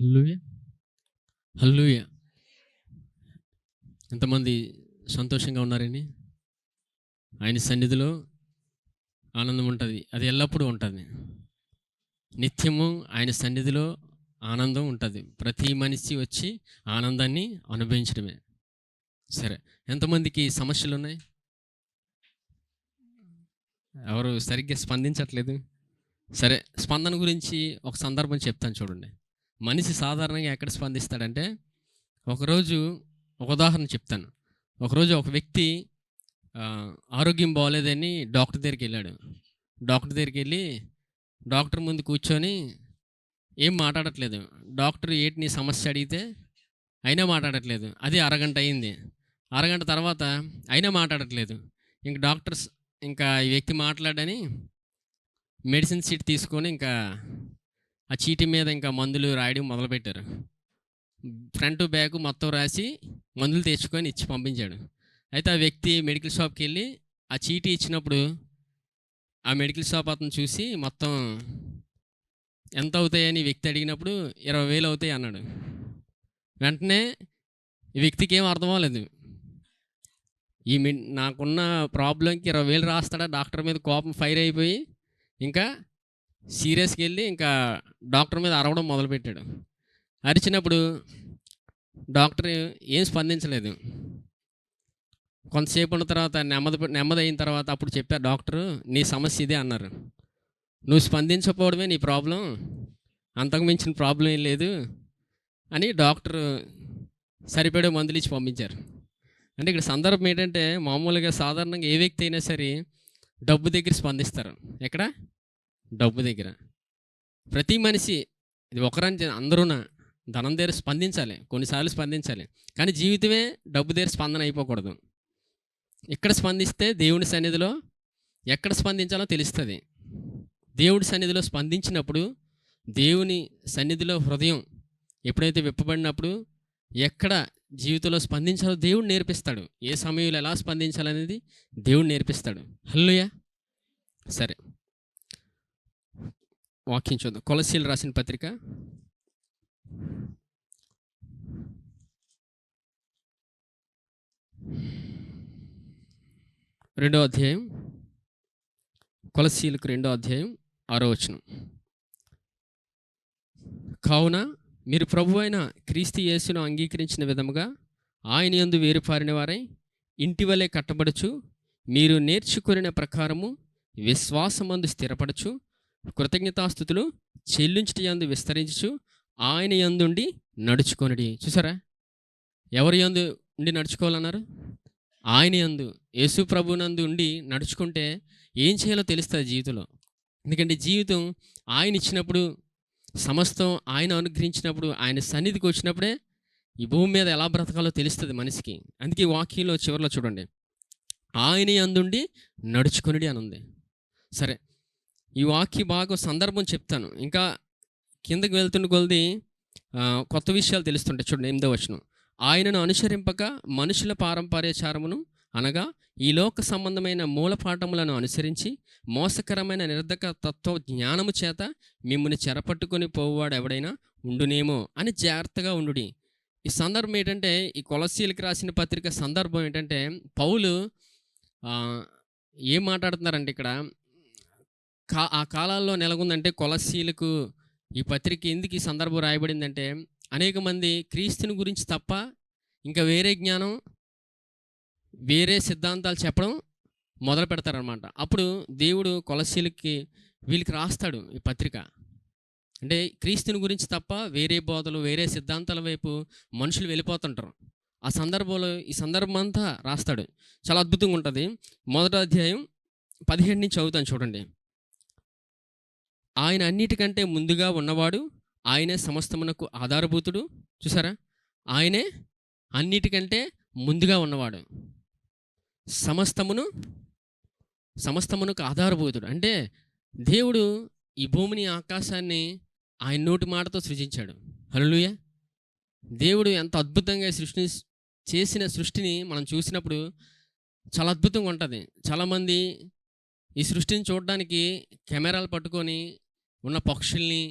హల్లెలూయా. హల్లెలూయా. ఎంతమంది సంతోషంగా ఉన్నారండి? ఆయన సన్నిధిలో ఆనందం ఉంటుంది. అది ఎల్లప్పుడూ ఉంటుంది. నిత్యము ఆయన సన్నిధిలో ఆనందం ఉంటుంది. ప్రతి మనిషి వచ్చి ఆనందాన్ని అనుభవించడమే. సరే, ఎంతమందికి సమస్యలు ఉన్నాయి? ఎవరు సరిగ్గా స్పందించట్లేదు. సరే, స్పందన గురించి ఒక సందర్భం చెప్తాను చూడండి. మనిషి సాధారణంగా ఎక్కడ స్పందిస్తాడంటే, ఒకరోజు ఒక ఉదాహరణ చెప్తాను. ఒకరోజు ఒక వ్యక్తి ఆరోగ్యం బాగోలేదని డాక్టర్ దగ్గరికి వెళ్ళాడు. డాక్టర్ దగ్గరికి వెళ్ళి డాక్టర్ ముందు కూర్చొని ఏం మాట్లాడట్లేదు. డాక్టర్ ఏంటి నీ సమస్య అడిగితే అయినా మాట్లాడట్లేదు. అది అరగంట అయింది. అరగంట తర్వాత అయినా మాట్లాడట్లేదు. ఇంక డాక్టర్స్ ఇంకా ఈ వ్యక్తి మాట్లాడని మెడిసిన్ షీట్ తీసుకొని ఇంకా ఆ చీటీ మీద ఇంకా మందులు రాయడం మొదలుపెట్టారు. ఫ్రంట్ బ్యాక్ మొత్తం రాసి మందులు తెచ్చుకొని ఇచ్చి పంపించాడు. అయితే ఆ వ్యక్తి మెడికల్ షాప్కి వెళ్ళి ఆ చీటీ ఇచ్చినప్పుడు ఆ మెడికల్ షాప్ అతను చూసి మొత్తం ఎంత అవుతాయని వ్యక్తి అడిగినప్పుడు 20,000 అవుతాయి అన్నాడు. వెంటనే ఈ వ్యక్తికి ఏం అర్థం అవ్వలేదు. నాకున్న ప్రాబ్లంకి 20,000 రాస్తాడా? డాక్టర్ మీద కోపం ఫైర్ అయిపోయి ఇంకా సీరియస్కి వెళ్ళి ఇంకా డాక్టర్ మీద అరవడం మొదలుపెట్టాడు. అరిచినప్పుడు డాక్టర్ ఏం స్పందించలేదు. కొంతసేపు ఉన్న తర్వాత నెమ్మది అయిన తర్వాత అప్పుడు చెప్పారు డాక్టరు, నీ సమస్య ఇదే అన్నారు. నువ్వు స్పందించకపోవడమే నీ ప్రాబ్లం, అంతకు మించిన ప్రాబ్లం ఏం లేదు అని డాక్టరు సరిపడే మందులు ఇచ్చి పంపించారు. అంటే ఇక్కడ సందర్భం ఏంటంటే, మామూలుగా సాధారణంగా ఏ వ్యక్తి అయినా సరే డబ్బు దగ్గర స్పందిస్తారు. ఎక్కడ? డబ్బు దగ్గర. ప్రతి మనిషి ఇది ఒకరని అందరూనా ధనం దగ్గర స్పందించాలి, కొన్నిసార్లు స్పందించాలి. కానీ జీవితమే డబ్బు దగ్గర స్పందన అయిపోకూడదు. ఎక్కడ స్పందిస్తే దేవుని సన్నిధిలో ఎక్కడ స్పందించాలో తెలుస్తుంది. దేవుడి సన్నిధిలో స్పందించినప్పుడు, దేవుని సన్నిధిలో హృదయం ఎప్పుడైతే విప్పబడినప్పుడు ఎక్కడ జీవితంలో స్పందించాలో దేవుడు నేర్పిస్తాడు. ఏ సమయంలో ఎలా స్పందించాలనేది దేవుడు నేర్పిస్తాడు. హల్లెలూయా. సరే, వాక్యం చూద్దాం. కొలస్సీలు రాసిన పత్రిక 2వ అధ్యాయం. కొలస్సీలకు 2వ అధ్యాయం 6వ వచనం. కావున మీరు ప్రభువైన క్రీస్తు యేసును అంగీకరించిన విధముగా ఆయన యందు వేరుపారిన వారై ఇంటి వలె కట్టబడుచు, మీరు నేర్చుకొనిన ప్రకారము విశ్వాసమందు స్థిరపడచు, కృతజ్ఞతాస్తుతులు చెల్లించుట యందు విస్తరించుచు, ఆయన యందుండి నడుచుకొనుడి. చూసారా, ఎవరి యందు ఉండి నడుచుకోవాలన్నారు? ఆయన యందు, యేసు ప్రభునందు ఉండి నడుచుకుంటే ఏం చేయాలో తెలుస్తుంది జీవితంలో. ఎందుకంటే జీవితం ఆయన ఇచ్చినప్పుడు, సమస్తం ఆయన అనుగ్రహించినప్పుడు, ఆయన సన్నిధికి వచ్చినప్పుడే ఈ భూమి మీద ఎలా బ్రతకాలో తెలుస్తుంది మనిషికి. అందుకే వాక్యంలో చివరిలో చూడండి, ఆయన యందుండి నడుచుకొనుడి అని ఉంది. సరే, ఈ వాక్య భాగం సందర్భం చెప్తాను. ఇంకా కిందకి వెళ్తున్న కొలది కొత్త విషయాలు తెలుస్తుంటాయి. చూడండి 8వ వచనం. ఆయనను అనుసరింపక మనుషుల పారంపర్యాచారమును అనగా ఈ లోక సంబంధమైన మూలపాఠములను అనుసరించి మోసకరమైన నిర్ధక తత్వ జ్ఞానము చేత మిమ్మల్ని చెరపట్టుకొని పోవాడు ఎవడైనా ఉండునేమో అని జాగ్రత్తగా ఉండుడి. ఈ సందర్భం ఏంటంటే, ఈ కొలస్సీలకు రాసిన పత్రిక సందర్భం ఏంటంటే, పౌలు ఏం మాట్లాడుతున్నారంటే ఇక్కడ ఆ కాలాల్లో నెలకొందంటే కొలస్సీలకు ఈ పత్రిక ఎందుకు ఈ సందర్భం రాయబడిందంటే, అనేక మంది క్రీస్తుని గురించి తప్ప ఇంకా వేరే జ్ఞానం, వేరే సిద్ధాంతాలు చెప్పడం మొదలు పెడతారనమాట. అప్పుడు దేవుడు కొలస్సీలకి వీళ్ళకి రాస్తాడు ఈ పత్రిక. అంటే క్రీస్తుని గురించి తప్ప వేరే బోధలు, వేరే సిద్ధాంతాల వైపు మనుషులు వెళ్ళిపోతుంటారు. ఆ సందర్భంలో ఈ సందర్భం అంతా రాస్తాడు. చాలా అద్భుతంగా ఉంటుంది. 1వ అధ్యాయం 17 నుంచి చదువుతాను చూడండి. ఆయన అన్నిటికంటే ముందుగా ఉన్నవాడు, ఆయనే సమస్తమునకు ఆధారభూతుడు. చూసారా, ఆయనే అన్నిటికంటే ముందుగా ఉన్నవాడు, సమస్తమునకు ఆధారభూతుడు. అంటే దేవుడు ఈ భూమిని, ఆకాశాన్ని ఆయన నోటి మాటతో సృజించాడు. హల్లెలూయా. దేవుడు ఎంత అద్భుతంగా చేసిన సృష్టిని మనం చూసినప్పుడు చాలా అద్భుతంగా ఉంటుంది. చాలామంది ఈ సృష్టిని చూడడానికి కెమెరాలు పట్టుకొని ఉన్న పక్షుల్ని,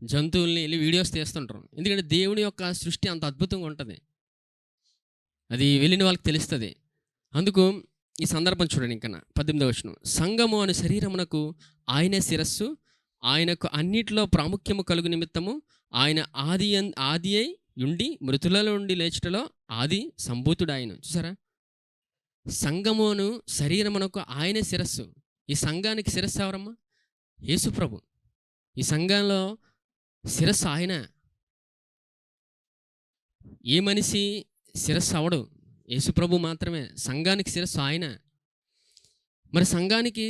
జంతువుల్ని వెళ్ళి వీడియోస్ తీస్తుంటారు. ఎందుకంటే దేవుని యొక్క సృష్టి అంత అద్భుతంగా ఉంటుంది. అది వెళ్ళిన వాళ్ళకి తెలుస్తుంది. అందుకు ఈ సందర్భం చూడండి. ఇంకా 18వ వచనం, సంఘము అను శరీరమునకు ఆయనే శిరస్సు, ఆయనకు అన్నిటిలో ప్రాముఖ్యము కలుగు నిమిత్తము ఆయన ఆది అయి ఉండి మృతులలో నుండి లేచుటలో ఆది సంభూతుడు ఆయన. చూసారా, సంఘమును శరీరమునకు ఆయనే శిరస్సు. ఈ సంఘానికి శిరస్సు ఎవరమ్మా? యేసు ప్రభు. ఈ సంఘంలో శిరస్సు ఆయన. ఏ మనిషి శిరస్సు అవడు, యేసు ప్రభు మాత్రమే. సంఘానికి శిరస్సు ఆయన. మరి సంఘానికి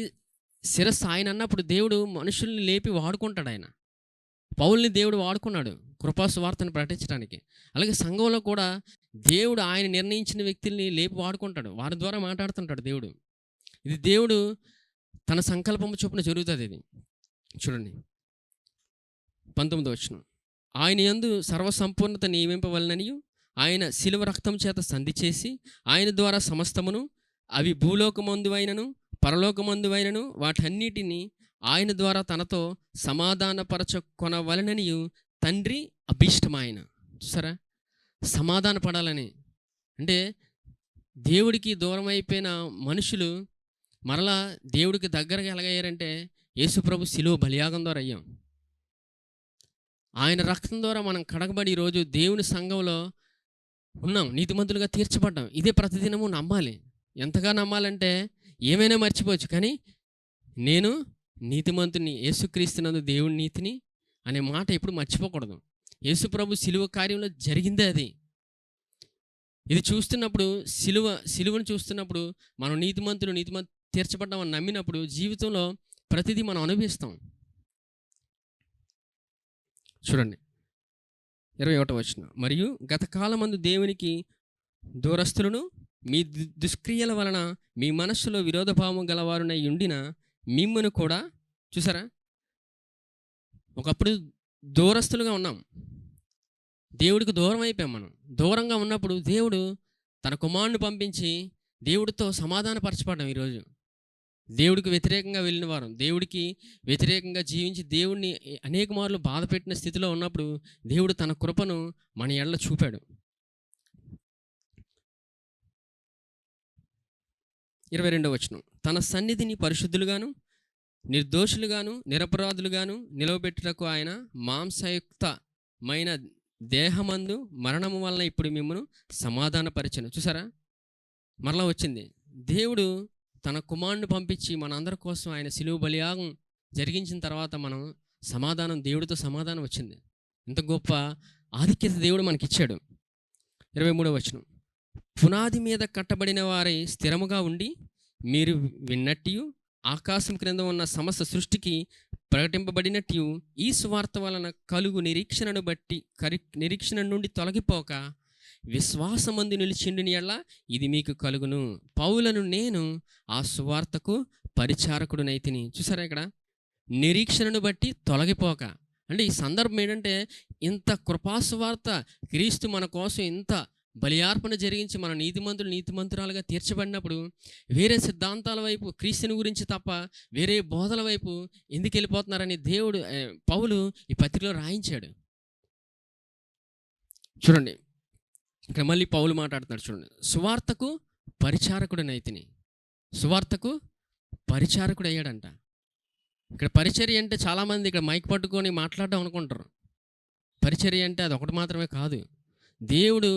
శిరస్సు ఆయన అన్నప్పుడు దేవుడు మనుషుల్ని లేపి వాడుకుంటాడు. ఆయన పౌల్ని దేవుడు వాడుకున్నాడు కృపా సువార్తను ప్రకటించడానికి. అలాగే సంఘంలో కూడా దేవుడు ఆయన నిర్ణయించిన వ్యక్తుల్ని లేపి వాడుకుంటాడు. వారి ద్వారా మాట్లాడుతుంటాడు దేవుడు. ఇది దేవుడు తన సంకల్పము చొప్పున జరుగుతుంది. ఇది చూడండి 19వ వచనం, ఆయన యందు సర్వసంపూర్ణత నియమింపవలననియు ఆయన శిలువ రక్తం చేత సంధి చేసి ఆయన ద్వారా సమస్తమును, అవి భూలోకమందువైనను పరలోకమందువైనను వాటన్నిటిని ఆయన ద్వారా తనతో సమాధానపరచుకొనవలననియు తండ్రి అభీష్టమాయన. చూసారా, సమాధాన పడాలని. అంటే దేవుడికి దూరం అయిపోయిన మనుషులు మరలా దేవుడికి దగ్గరగా ఎలాగయ్యారంటే యేసుప్రభు శిలువ బలియాగం ద్వారా అయ్యాం. ఆయన రక్తం ద్వారా మనం కడగబడి ఈరోజు దేవుని సంఘంలో ఉన్నాం, నీతిమంతులుగా తీర్చబడ్డాం. ఇదే ప్రతిదినము నమ్మాలి. ఎంతగా నమ్మాలంటే ఏమైనా మర్చిపోవచ్చు, కానీ నేను నీతిమంతుని, యేసుక్రీస్తునందు దేవుని నీతిని అనే మాట ఎప్పుడు మర్చిపోకూడదు. యేసుప్రభు శిలువ కార్యంలో జరిగిందే అది. ఇది చూస్తున్నప్పుడు శిలువను చూస్తున్నప్పుడు మనం నీతిమంతులు తీర్చబడ్డామని నమ్మినప్పుడు జీవితంలో ప్రతిదీ మనం అనుభవిస్తాం. చూడండి 21వ వచనం, మరియు గతకాలమందు దేవునికి దూరస్తులను మీ దుష్క్రియల వలన మీ మనస్సులో విరోధభావం గలవారునై ఉండిన మిమ్మును కూడా. చూసారా, ఒకప్పుడు దూరస్తులుగా ఉన్నాం, దేవుడికి దూరం అయిపోయాం. మనం దూరంగా ఉన్నప్పుడు దేవుడు తన కుమారుని పంపించి దేవుడితో సమాధానపరచబడ్డాం. ఈరోజు దేవుడికి వ్యతిరేకంగా వెళ్ళిన వారు, దేవుడికి వ్యతిరేకంగా జీవించి దేవుడిని అనేక మార్లు బాధ పెట్టిన స్థితిలో ఉన్నప్పుడు దేవుడు తన కృపను మన ఎడల చూపాడు. 22వ వచనం, తన సన్నిధిని పరిశుద్ధులుగాను నిర్దోషులుగాను నిరపరాధులుగాను నిలవబెట్టుటకు ఆయన మాంసయుక్తమైన దేహమందు మరణము వలన ఇప్పుడు మిమ్మల్ని సమాధానపరిచెను. చూసారా, మరలా వచ్చింది. దేవుడు తన కుమారుని పంపించి మనందరి కోసం ఆయన శిలువ బలియాగం జరిగించిన తర్వాత మనం దేవుడితో సమాధానం వచ్చింది. ఇంత గొప్ప ఆధిక్యత దేవుడు మనకిచ్చాడు. 23వ వచనం, పునాది మీద కట్టబడిన వారై స్థిరముగా ఉండి మీరు విన్నట్టు ఆకాశం క్రింద ఉన్న సమస్త సృష్టికి ప్రకటింపబడినట్టు ఈ సువార్త వలన కలుగు నిరీక్షణను బట్టి నిరీక్షణ నుండి తొలగిపోక విశ్వాసమందు నిలిచిండుని ఎడల ఇది మీకు కలుగును. పౌలను నేను ఆ సువార్తకు పరిచారకుడునైతిని. చూసారా, ఇక్కడ నిరీక్షణను బట్టి తొలగిపోక అంటే ఈ సందర్భం ఏంటంటే ఇంత కృపాసువార్త, క్రీస్తు మన కోసం ఇంత బలియార్పణ జరిగించి మన నీతిమంతురాలుగా తీర్చబడినప్పుడు వేరే సిద్ధాంతాల వైపు క్రీస్తుని గురించి తప్ప వేరే బోధల వైపు ఎందుకు వెళ్ళిపోతున్నారని పౌలు ఈ పత్రికలో రాయించాడు. చూడండి, ఇక్కడ మళ్ళీ పౌలు మాట్లాడుతున్నాడు. చూడండి, సువార్తకు పరిచారకుడినైతిని. సువార్తకు పరిచారకుడు అయ్యాడంట. ఇక్కడ పరిచర్య అంటే చాలామంది ఇక్కడ మైక్ పట్టుకొని మాట్లాడడం అనుకుంటారు. పరిచర్య అంటే అది ఒకటి మాత్రమే కాదు. దేవుడు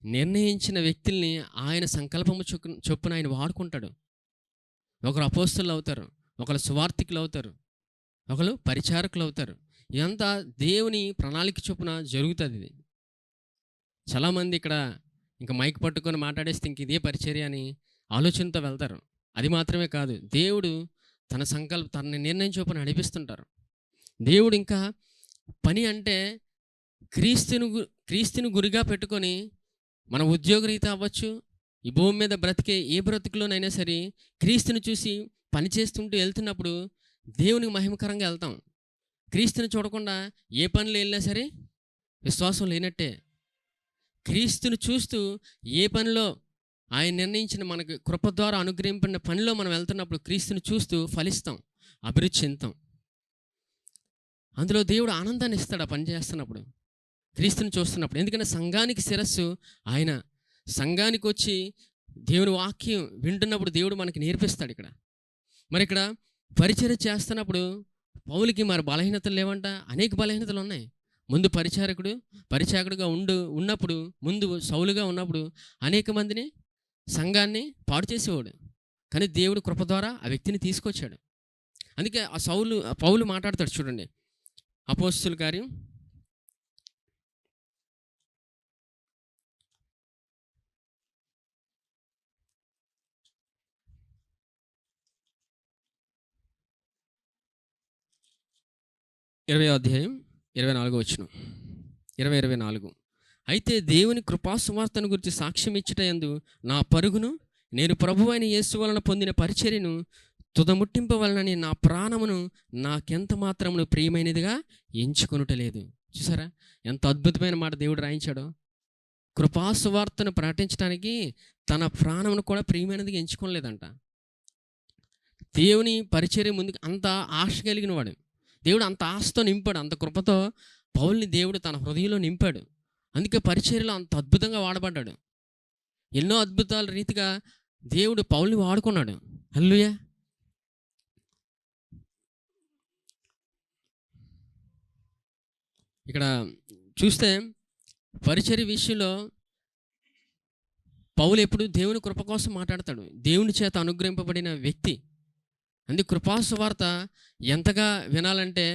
నిర్ణయించిన వ్యక్తుల్ని ఆయన సంకల్పము చొప్పున ఆయన వాడుకుంటాడు. ఒకరు అపోస్తలులు అవుతారు, ఒకరు సువార్థికులు అవుతారు, ఒకరు పరిచారకులు అవుతారు. ఇదంతా దేవుని ప్రణాళిక చొప్పున జరుగుతుంది. ఇది చాలామంది ఇక్కడ ఇంకా మైక్ పట్టుకొని మాట్లాడేస్తే ఇంక ఇదే పరిచర్య అని ఆలోచనతో వెళ్తారు. అది మాత్రమే కాదు, దేవుడు తన నిర్ణయం చొప్పున నడిపిస్తుంటారు. దేవుడు ఇంకా పని అంటే క్రీస్తుని గురిగా పెట్టుకొని మన ఉద్యోగరీత అవ్వచ్చు, ఈ భూమి మీద బ్రతికే ఏ బ్రతుకులోనైనా సరే క్రీస్తుని చూసి పని చేస్తుంటూ వెళ్తున్నప్పుడు దేవునికి మహిమకరంగా వెళ్తాం. క్రీస్తుని చూడకుండా ఏ పనులు వెళ్ళినా సరే విశ్వాసం లేనట్టే. క్రీస్తుని చూస్తూ ఏ పనిలో ఆయన నిర్ణయించిన మనకు కృప ద్వారా అనుగ్రహింపడిన పనిలో మనం వెళ్తున్నప్పుడు క్రీస్తుని చూస్తూ ఫలిస్తాం, అభివృద్ధి చెందుతాం. అందులో దేవుడు ఆనందాన్ని ఇస్తాడు ఆ పని చేస్తున్నప్పుడు, క్రీస్తుని చూస్తున్నప్పుడు. ఎందుకంటే సంఘానికి శిరస్సు ఆయన. సంఘానికి వచ్చి దేవుని వాక్యం వింటున్నప్పుడు దేవుడు మనకి నేర్పిస్తాడు ఇక్కడ. మరి ఇక్కడ పరిచర్య చేస్తున్నప్పుడు పౌలుకి మరి బలహీనతలు లేవంట, అనేక బలహీనతలు ఉన్నాయి. ముందు పరిచారకుడుగా ఉన్నప్పుడు, ముందు సౌలుగా ఉన్నప్పుడు అనేక మందిని, సంఘాన్ని పాడు చేసేవాడు. కానీ దేవుడు కృప ద్వారా ఆ వ్యక్తిని తీసుకొచ్చాడు. అందుకే ఆ పౌలు మాట్లాడతాడు చూడండి, అపోస్తలుల కార్యం 20వ అధ్యాయం 24వ 24. అయితే దేవుని కృపాసువార్తను గురించి సాక్ష్యం ఇచ్చుటయందు నా పరుగును, నేను ప్రభువైన యేసు వలన పొందిన పరిచర్యను తుదముట్టింపవలనని నా ప్రాణమును నాకెంత మాత్రమును ప్రియమైనదిగా ఎంచుకొనుటలేదు. చూసారా ఎంత అద్భుతమైన మాట దేవుడు రాయించాడో. కృపాసువార్తను ప్రకటించడానికి తన ప్రాణమును కూడా ప్రియమైనదిగా ఎంచుకోలేదంట. దేవుని పరిచర్య ముందుకు అంత ఆశ కలిగిన వాడు. దేవుడు అంత ఆశతో నింపాడు, అంత కృపతో పౌల్ని దేవుడు తన హృదయంలో నింపాడు. అందుకే పరిచర్యలో అంత అద్భుతంగా వాడబడ్డాడు. ఎన్నో అద్భుతాల రీతిగా దేవుడు పౌల్ని వాడుకున్నాడు. హల్లెలూయా. ఇక్కడ చూస్తే పరిచర్య విషయంలో పౌలు ఎప్పుడు దేవుని కృప కోసం మాట్లాడతాడు. దేవుని చేత అనుగ్రహింపబడిన వ్యక్తి. అందుకే కృపాసువార్త ఎంతగా వినాలంటే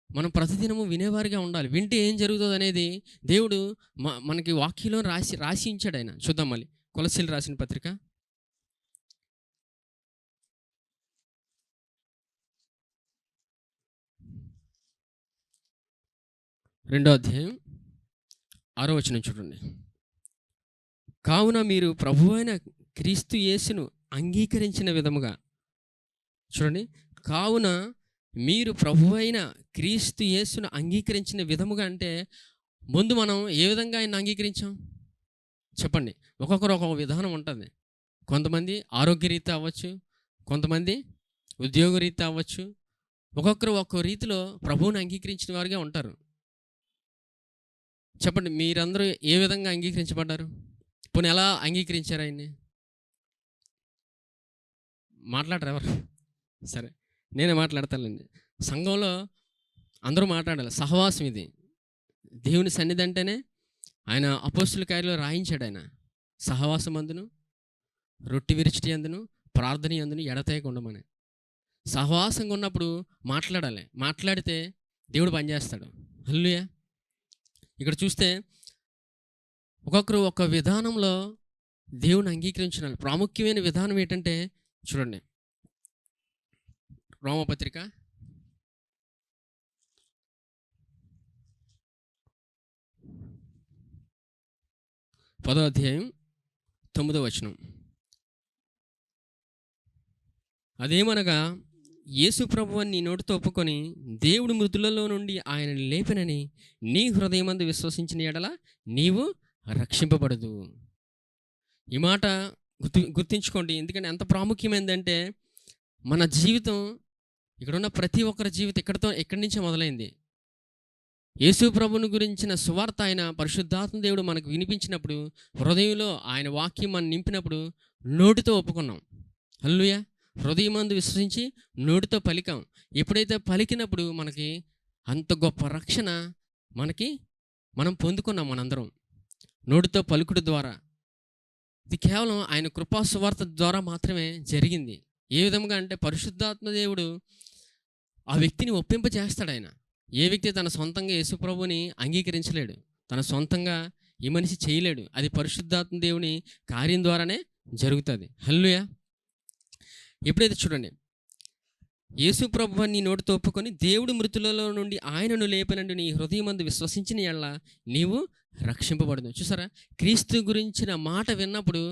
మనం ప్రతిదినము వినేవారిగా ఉండాలి. వింటే ఏం జరుగుతుంది అనేది దేవుడు మనకి వాక్యంలో రాసి ఉంచాడు ఆయన. చూద్దాం మళ్ళీ కొలస్సీలు రాసిన పత్రిక 2వ అధ్యాయం 6వ వచనం చూడండి. కావున మీరు ప్రభువైన క్రీస్తు యేసును అంగీకరించిన విధముగా, చూడండి, కావున మీరు ప్రభువైన క్రీస్తు యేసును అంగీకరించిన విధముగా అంటే ముందు మనం ఏ విధంగా ఆయన అంగీకరించాం చెప్పండి. ఒక్కొక్కరు ఒక్కొక్క విధానం ఉంటుంది. కొంతమంది ఆరోగ్యరీత్యా అవ్వచ్చు, కొంతమంది ఉద్యోగరీత్యా అవ్వచ్చు. ఒక్కొక్కరు ఒక్కో రీతిలో ప్రభువుని అంగీకరించిన వారుగా ఉంటారు. చెప్పండి, మీరందరూ ఏ విధంగా అంగీకరించబడ్డారు? పోనీ ఎలా అంగీకరించారు ఆయన్ని? మాట్లాడరు ఎవరు? సరే, నేనే మాట్లాడతానండి. సంఘంలో అందరూ మాట్లాడాలి. సహవాసం ఇది. దేవుని సన్నిధి అంటేనే ఆయన అపోస్తుల కార్యంలో రాయించాడు. ఆయన సహవాసం అందును, రొట్టి విరిచిటి అందును, ప్రార్థన అందును ఎడతెగక ఉండమని. సహవాసంగా ఉన్నప్పుడు మాట్లాడాలి. మాట్లాడితే దేవుడు పనిచేస్తాడు. హల్లెలూయా. ఇక్కడ చూస్తే ఒక్కొక్కరు ఒక విధానంలో దేవుని అంగీకరించాలి. ప్రాముఖ్యమైన విధానం ఏంటంటే చూడండి, రోమపత్రిక 10వ అధ్యాయం 9వ వచనం. అదేమనగా యేసు ప్రభువుని నీ నోటితో ఒప్పుకొని దేవుడు మృతులలో నుండి ఆయనను లేపెనని నీ హృదయమందు విశ్వసించిన ఎడల నీవు రక్షింపబడదు. ఈ మాట గుర్తించుకోండి. ఎందుకంటే ఎంత ప్రాముఖ్యమైందంటే మన జీవితం, ఇక్కడున్న ప్రతి ఒక్కరి జీవితం ఎక్కడి నుంచే మొదలైంది. యేసు ప్రభువుని గురించిన సువార్త ఆయన పరిశుద్ధాత్మ దేవుడు మనకు వినిపించినప్పుడు, హృదయంలో ఆయన వాక్యం మనం నింపినప్పుడు నోటితో ఒప్పుకున్నాం. హల్లెలూయా. హృదయమందు విశ్వసించి నోటితో పలికాం. ఎప్పుడైతే పలికినప్పుడు మనకి అంత గొప్ప రక్షణ మనం పొందుకున్నాం. మనందరం నోటితో పలుకుడు ద్వారా. ఇది కేవలం ఆయన కృపా సువార్త ద్వారా మాత్రమే జరిగింది. ఏ విధంగా అంటే పరిశుద్ధాత్మ దేవుడు ఆ వ్యక్తిని ఒప్పింపజేస్తాడు. ఆయన ఏ వ్యక్తి తన సొంతంగా యేసు ప్రభువుని అంగీకరించలేడు, తన సొంతంగా ఈ మనిషి చేయలేడు. అది పరిశుద్ధాత్మ దేవుని కార్యం ద్వారానే జరుగుతుంది. హల్లెలూయా. ఎప్పుడైతే చూడండి, యేసు ప్రభువుని నీ నోటితో ఒప్పుకొని దేవుడు మృతులలో నుండి ఆయనను లేపనండి నీ హృదయమందు విశ్వసించిన యెడల నీవు రక్షింపబడదు. చూసారా, క్రీస్తు గురించిన మాట విన్నప్పుడు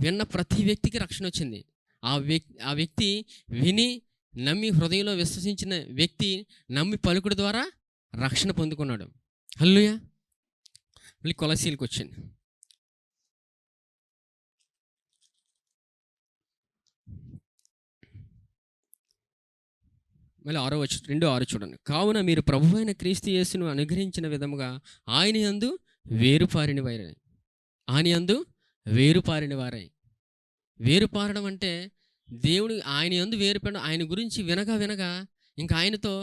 విన్న ప్రతి వ్యక్తికి రక్షణ వచ్చింది. ఆ వ్యక్తి విని నమ్మి హృదయంలో విశ్వసించిన వ్యక్తి నమ్మి పలుకుడు ద్వారా రక్షణ పొందుకున్నాడు. హల్లెలూయా. మళ్ళీ కొలస్సీలకు వచ్చింది. మళ్ళీ 2:6 చూడండి. కావున మీరు ప్రభువైన క్రీస్తు యేసును అనుగ్రహించిన విధముగా ఆయన యందు వేరుపారిన వారై. ఆయన యందు వేరుపారిన వారై. వేరుపారడం అంటే దేవుడు ఆయన యందు వేరుపడడం. ఆయన గురించి వినగా వినగా ఇంకా ఆయనతో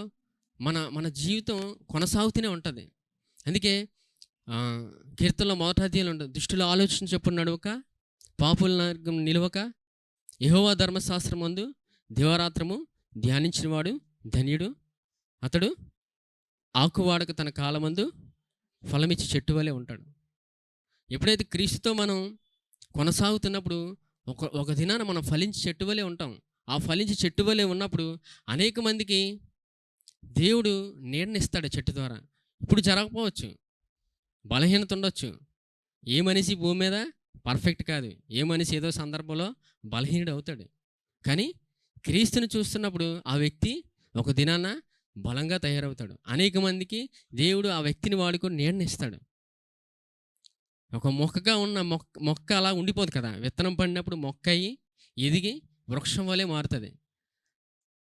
మన మన జీవితం కొనసాగుతూనే ఉంటుంది. అందుకే కీర్తనలో మొదటి అధ్యాయంలో ఉంటుంది, దుష్టుల ఆలోచన చొప్పున నడవక, పాపుల మార్గం నిలవక, యెహోవా ధర్మశాస్త్రమందు దివారాత్రము ధ్యానించినవాడు ధన్యుడు, అతడు ఆకువాడక తన కాలమందు ఫలమిచ్చి చెట్టు వలె ఉంటాడు. ఎప్పుడైతే క్రీస్తుతో మనం కొనసాగుతున్నప్పుడు ఒక దినాన మనం ఫలించి చెట్టు వలె ఉంటాం. ఆ ఫలించి చెట్టు వలె ఉన్నప్పుడు అనేక మందికి దేవుడు నీడనిస్తాడు చెట్టు ద్వారా. ఇప్పుడు జరగకపోవచ్చు, బలహీనత ఉండొచ్చు. ఏ మనిషి భూమి మీద పర్ఫెక్ట్ కాదు. ఏ మనిషి ఏదో సందర్భంలో బలహీనుడు అవుతాడు. కానీ క్రీస్తుని చూస్తున్నప్పుడు ఆ వ్యక్తి ఒక దినాన బలంగా తయారవుతాడు. అనేక మందికి దేవుడు ఆ వ్యక్తిని వాడుకొని నీడనిస్తాడు. ఒక మొక్కగా ఉన్న మొక్క అలా ఉండిపోదు కదా, విత్తనం పడినప్పుడు మొక్క అయ్యి ఎదిగి వృక్షం వలె మారుతుంది.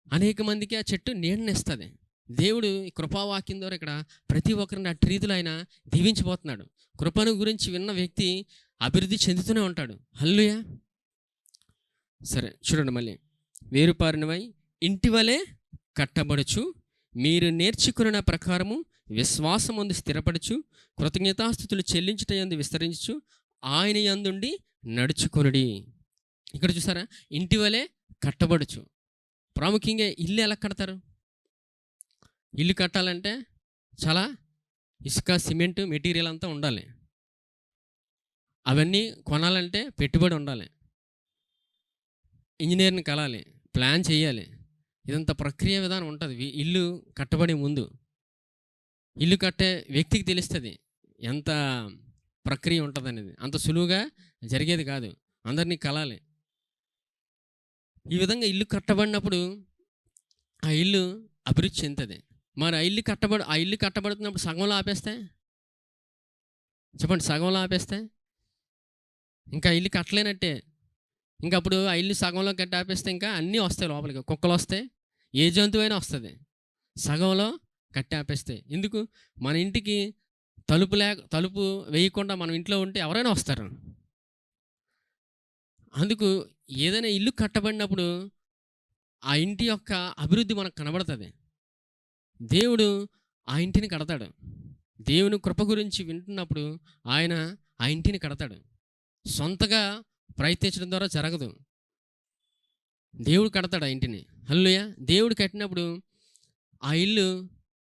అనేక మందికి ఆ చెట్టు నీడనిస్తుంది. దేవుడు ఈ కృపావాక్యం ద్వారా ఇక్కడ ప్రతి ఒక్కరిని అట్టి రీతిలో ఆయన దీవించబోతున్నాడు. కృపను గురించి విన్న వ్యక్తి అభివృద్ధి చెందుతూనే ఉంటాడు. హల్లెలూయా. సరే చూడండి, మళ్ళీ వేరుపారినవై ఇంటి వలె కట్టబడుచు మీరు నేర్చుకున్న ప్రకారము విశ్వాసమందు స్థిరపడుచు కృతజ్ఞతాస్తుతులు చెల్లించుట యందు విస్తరించు ఆయన యందుండి నడుచుకొనుడి. ఇక్కడ చూసారా, ఇంటి వలె కట్టబడుచు. ప్రాముఖ్యంగా ఇల్లు ఎలా కడతారు? ఇల్లు కట్టాలంటే చాలా ఇసుక, సిమెంట్, మెటీరియల్ అంతా ఉండాలి. అవన్నీ కొనాలంటే పెట్టుబడి ఉండాలి. ఇంజనీర్ని కలాలి, ప్లాన్ చేయాలి. ఇదంతా ప్రక్రియ విధానం ఉంటుంది ఇల్లు కట్టబడే ముందు. ఇల్లు కట్టే వ్యక్తికి తెలుస్తుంది ఎంత ప్రక్రియ ఉంటుంది అనేది. అంత సులువుగా జరిగేది కాదు, అందరినీ కలాలి. ఈ విధంగా ఇల్లు కట్టబడినప్పుడు ఆ ఇల్లు అభివృద్ధి చెందుతుంది. మరి ఆ ఇల్లు కట్టబడుతున్నప్పుడు సగంలో ఆపేస్తే, చెప్పండి, సగంలో ఆపేస్తే ఇంకా ఇల్లు కట్టలేనట్టే. ఇంకా అప్పుడు ఆ ఇల్లు సగంలో కట్టి ఆపేస్తే ఇంకా అన్నీ వస్తాయి లోపలికి. కుక్కలు వస్తాయి, ఏ జంతువు అయినా వస్తుంది సగంలో కట్టి ఆపేస్తే. ఎందుకు? మన ఇంటికి తలుపు వేయకుండా మనం ఇంట్లో ఉంటే ఎవరైనా వస్తారు. అందుకు ఏదైనా ఇల్లు కట్టబడినప్పుడు ఆ ఇంటి యొక్క అభివృద్ధి మనకు కనబడుతుంది. దేవుడు ఆ ఇంటిని కడతాడు. దేవుని కృప గురించి వింటున్నప్పుడు ఆయన ఆ ఇంటిని కడతాడు. సొంతగా ప్రయత్నించడం ద్వారా జరగదు, దేవుడు కడతాడు ఆ ఇంటిని. హల్లెలూయా. దేవుడు కట్టినప్పుడు ఆ ఇల్లు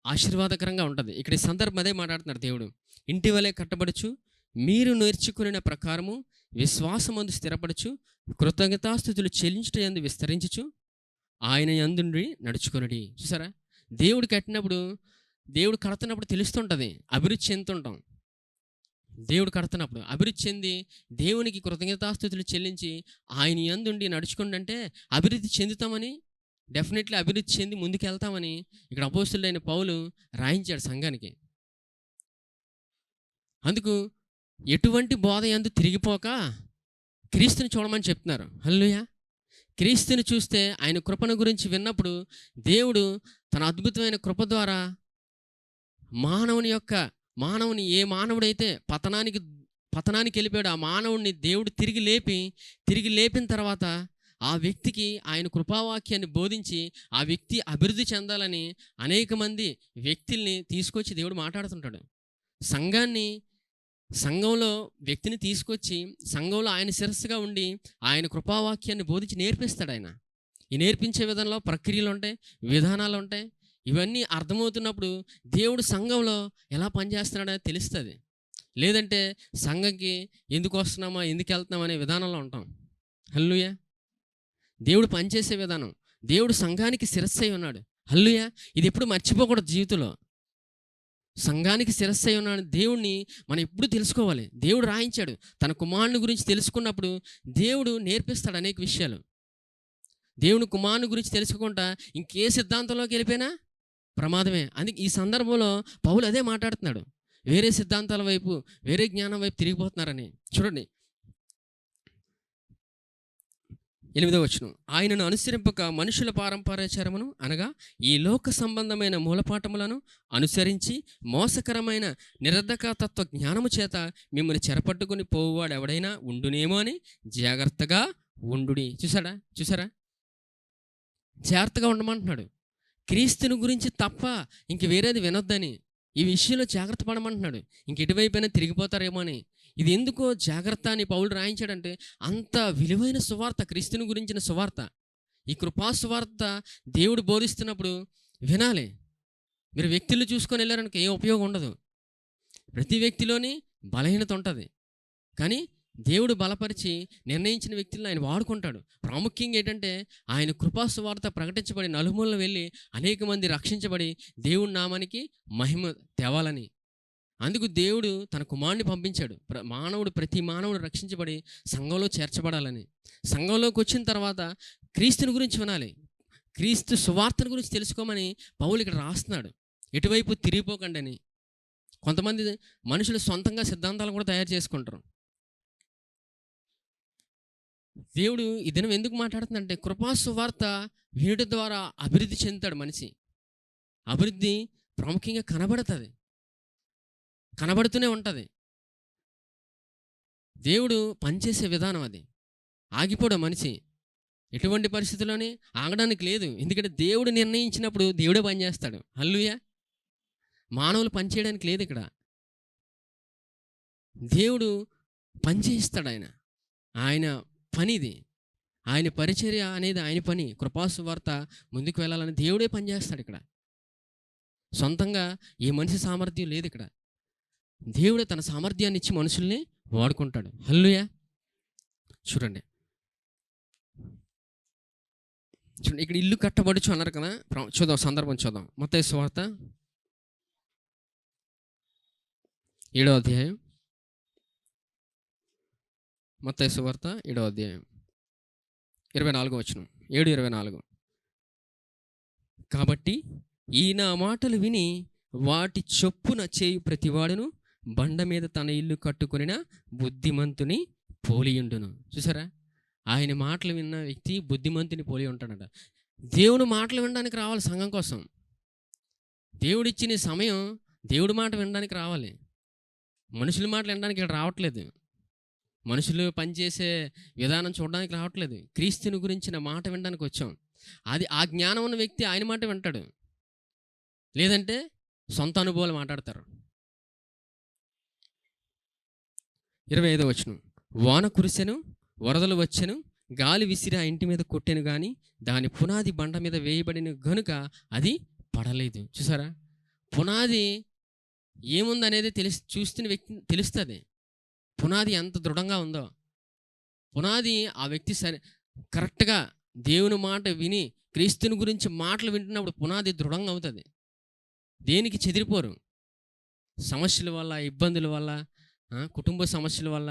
ఆశీర్వాదకరంగా ఉంటుంది. ఇక్కడ ఈ సందర్భం అదే మాట్లాడుతున్నాడు దేవుడు. ఇంటి వలె కట్టబడుచు మీరు నేర్చుకున్న ప్రకారము విశ్వాసమందు స్థిరపడుచు కృతజ్ఞతాస్తుతులు చెల్లించుట యందు విస్తరించుచు ఆయన యందుండి నడుచుకొనుడి. చూసారా, దేవుడు కట్టినప్పుడు, దేవుడు కడుతున్నప్పుడు తెలుస్తుంటుంది, అభివృద్ధి చెందుతుంటాం. దేవుడు కడుతున్నప్పుడు అభివృద్ధి చెంది దేవునికి కృతజ్ఞతాస్తుతులు చెల్లించి ఆయన యందుండి నడుచుకోండి అంటే అభివృద్ధి చెందుతామని, డెఫినెట్లీ అభివృద్ధి చెంది ముందుకు వెళ్తామని ఇక్కడ అపోస్తులైన పౌలు రాయించాడు సంఘానికి. అందుకు ఎటువంటి బోధ యందు తిరిగిపోక క్రీస్తుని చూడమని చెప్తున్నారు. హల్లెలూయా. క్రీస్తుని చూస్తే ఆయన కృపను గురించి విన్నప్పుడు దేవుడు తన అద్భుతమైన కృప ద్వారా మానవుని ఏ మానవుడైతే పతనానికి వెళ్ళిపోయాడు, ఆ మానవుడిని దేవుడు తిరిగి లేపిన తర్వాత ఆ వ్యక్తికి ఆయన కృపావాక్యాన్ని బోధించి ఆ వ్యక్తి అభివృద్ధి చెందాలని అనేక మంది వ్యక్తుల్ని తీసుకొచ్చి దేవుడు మాట్లాడుతుంటాడు. సంఘంలో వ్యక్తిని తీసుకొచ్చి సంఘంలో ఆయన శిరస్సుగా ఉండి ఆయన కృపావాక్యాన్ని బోధించి నేర్పిస్తాడు ఆయన. ఈ నేర్పించే విధానంలో ప్రక్రియలు ఉంటాయి, విధానాలు ఉంటాయి. ఇవన్నీ అర్థమవుతున్నప్పుడు దేవుడు సంఘంలో ఎలా పనిచేస్తున్నాడో తెలుస్తుంది. లేదంటే సంఘంకి ఎందుకు వస్తున్నామా, ఎందుకు వెళ్తున్నామా అనే విధానంలో ఉంటాం. హల్లెలూయా. దేవుడు పనిచేసే విధానం, దేవుడు సంఘానికి శిరస్సు అయి ఉన్నాడు. హల్లెలూయా. ఇది ఎప్పుడు మర్చిపోకూడదు జీవితంలో. సంఘానికి శిరస్సు అయి ఉన్నాడు దేవుణ్ణి మనం ఎప్పుడు తెలుసుకోవాలి. దేవుడు రాయించాడు. తన కుమారుని గురించి తెలుసుకున్నప్పుడు దేవుడు నేర్పిస్తాడు అనేక విషయాలు. దేవుని కుమారుని గురించి తెలుసుకోకుండా ఇంకే సిద్ధాంతంలోకి వెళ్ళిపోయినా ప్రమాదమే. అందుకే ఈ సందర్భంలో పౌలు అదే మాట్లాడుతున్నాడు. వేరే సిద్ధాంతాల వైపు, వేరే జ్ఞానం వైపు తిరిగిపోతున్నారని. చూడండి, 8వ వచనం, ఆయనను అనుసరింపక మనుషుల పారంపర్యాచారమును అనగా ఈ లోక సంబంధమైన మూలపాఠములను అనుసరించి మోసకరమైన నిరర్ధకతత్వ జ్ఞానము చేత మిమ్మల్ని చెరపట్టుకుని పోవువాడు ఎవడైనా ఉండునేమో అని జాగ్రత్తగా ఉండుడి. చూసారా జాగ్రత్తగా ఉండమంటున్నాడు. క్రీస్తుని గురించి తప్ప ఇంక వేరేది వినొద్దని, ఈ విషయంలో జాగ్రత్త పడమంటున్నాడు. ఇంక ఎటువైపోయినా తిరిగిపోతారేమో అని. ఇది ఎందుకో జాగ్రత్త అని పౌలు రాయించాడంటే, అంత విలువైన సువార్త, క్రీస్తుని గురించిన సువార్త, ఈ కృపా సువార్త దేవుడు బోధిస్తున్నప్పుడు వినాలి. మీరు వ్యక్తులు చూసుకొని వెళ్ళారనుకో ఏం ఉపయోగం ఉండదు. ప్రతి వ్యక్తిలోని బలహీనత ఉంటుంది, కానీ దేవుడు బలపరిచి నిర్ణయించిన వ్యక్తులను ఆయన వాడుకుంటాడు. ప్రాముఖ్యంగా ఏంటంటే, ఆయన కృపా సువార్త ప్రకటించబడి నలుమూలన వెళ్ళి అనేక మంది రక్షించబడి దేవుడి నామానికి మహిమ తేవాలని. అందుకు దేవుడు తన కుమారుని పంపించాడు. ప్రతి మానవుడు రక్షించబడి సంఘంలో చేర్చబడాలని. సంఘంలోకి వచ్చిన తర్వాత క్రీస్తుని గురించి వినాలి, క్రీస్తు సువార్తను గురించి తెలుసుకోమని పౌలు ఇక్కడ రాస్తున్నాడు. ఎటువైపు తిరిగిపోకండి అని. కొంతమంది మనుషులు సొంతంగా సిద్ధాంతాలు కూడా తయారు చేసుకుంటారు. దేవుడు ఈ దినం ఎందుకు మాట్లాడుతుందంటే, కృపా సువార్త వీటి ద్వారా అభివృద్ధి చెందుతాడు మనిషి. అభివృద్ధి ప్రాముఖ్యంగా కనబడుతూనే ఉంటుంది. దేవుడు పనిచేసే విధానం అది. ఆగిపోడు మనిషి ఎటువంటి పరిస్థితుల్లోనే ఆగడానికి లేదు. ఎందుకంటే దేవుడు నిర్ణయించినప్పుడు దేవుడే పనిచేస్తాడు. హల్లెలూయా. మానవులు పనిచేయడానికి లేదు ఇక్కడ. దేవుడు పనిచేయిస్తాడు. ఆయన పనిది, ఆయన పరిచర్య అనేది ఆయన పని. కృపాసు వార్త ముందుకు వెళ్ళాలని దేవుడే పనిచేస్తాడు. ఇక్కడ సొంతంగా ఏ మనిషి సామర్థ్యం లేదు. ఇక్కడ దేవుడే తన సామర్థ్యాన్ని ఇచ్చి మనుషుల్ని వాడుకుంటాడు. హల్లెలూయా. చూడండి ఇక్కడ ఇల్లు కట్టబడుచు అన్నారు కదా. చూద్దాం, సందర్భం చూద్దాం. మత్తయి సువార్త 7వ అధ్యాయం. మత్తయి సువార్త 7వ అధ్యాయం 24వ వచనం. 7:24. కాబట్టి ఈ నా మాటలు విని వాటి చొప్పున చేయు ప్రతివాడును బండ మీద తన ఇల్లు కట్టుకొనిన బుద్ధిమంతుని పోలియుండును. చూసారా, ఆయన మాటలు విన్న వ్యక్తి బుద్ధిమంతుని పోలి ఉంటాడట. దేవుని మాటలు వినడానికి రావాలి సంఘం కోసం. దేవుడిచ్చిన సమయం దేవుడి మాట వినడానికి రావాలి. మనుషుల మాటలు వినడానికి ఇక్కడ రావట్లేదు. మనుషులు పనిచేసే విధానం చూడడానికి రావట్లేదు. క్రీస్తుని గురించిన మాట వినడానికి వచ్చాం. అది ఆ జ్ఞానం ఉన్న వ్యక్తి ఆయన మాట వింటాడు, లేదంటే సొంత అనుభవాలు మాట్లాడతారు. 25వ వచనం. వాన కురిసెను, వరదలు వచ్చెను, గాలి విసిరి ఆ ఇంటి మీద కొట్టెను, కానీ దాని పునాది బండ మీద వేయబడిన గనుక అది పడలేదు. చూసారా, పునాది ఏముందనేది చూస్తున్న వ్యక్తి తెలుస్తుంది. పునాది ఎంత దృఢంగా ఉందో. పునాది ఆ వ్యక్తి కరెక్ట్గా దేవుని మాట విని క్రీస్తుని గురించి మాటలు వింటున్నప్పుడు పునాది దృఢంగా అవుతుంది. దేనికి చెదిరిపోరు. సమస్యల వల్ల, ఇబ్బందుల వల్ల, కుటుంబ సమస్యల వల్ల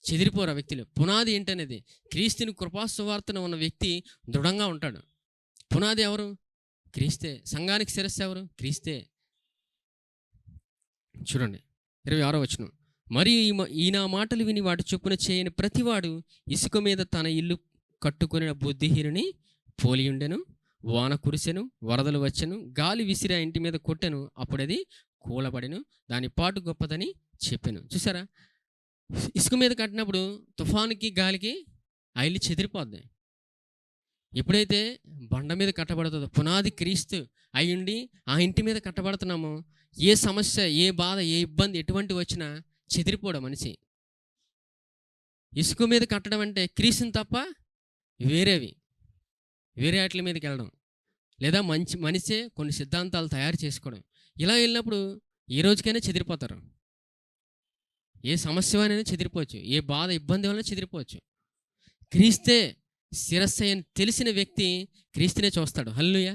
చెదిరిపోరు ఆ వ్యక్తులు. పునాది ఏంటనేది క్రీస్తుని కృపాసువార్తన ఉన్న వ్యక్తి దృఢంగా ఉంటాడు. పునాది ఎవరు? క్రీస్తే. సంఘానికి శిరస్సు ఎవరు? క్రీస్తే. చూడండి 26వ వచనం. మరియు ఈ నా మాటలు విని వాటి చొప్పున చేయని ప్రతివాడు ఇసుక మీద తన ఇల్లు కట్టుకొనిన బుద్ధిహీనుని పోలియుండెను. వాన కురిసెను, వరదలు వచ్చెను, గాలి విసిరి ఆ ఇంటి మీద కొట్టెను, అప్పుడది కూలబడెను, దాని పాటు గొప్పదని చెప్పాను. చూసారా, ఇసుక మీద కట్టినప్పుడు తుఫానుకి గాలికి ఆ ఇల్లు చెదిరిపోద్ది. ఎప్పుడైతే బండ మీద కట్టబడుతుందో, పునాది క్రీస్తు అయ్యుండి ఆ ఇంటి మీద కట్టబడుతున్నామో, ఏ సమస్య, ఏ బాధ, ఏ ఇబ్బంది ఎటువంటి వచ్చినా చెదిరిపోవడం మనిషి. ఇసుక మీద కట్టడం అంటే క్రీస్తుని తప్ప వేరే వాటి మీదకి వెళ్ళడం, లేదా మనిషే కొన్ని సిద్ధాంతాలు తయారు చేసుకోవడం. ఇలా వెళ్ళినప్పుడు ఏ రోజుకైనా చెదిరిపోతారు. ఏ సమస్య అయినా చెదిరిపోవచ్చు, ఏ బాధ, ఇబ్బంది వలన చెదిరిపోవచ్చు. క్రీస్తే శిరస్సు అని తెలిసిన వ్యక్తి క్రీస్తునే చూస్తాడు. హల్లెలూయా.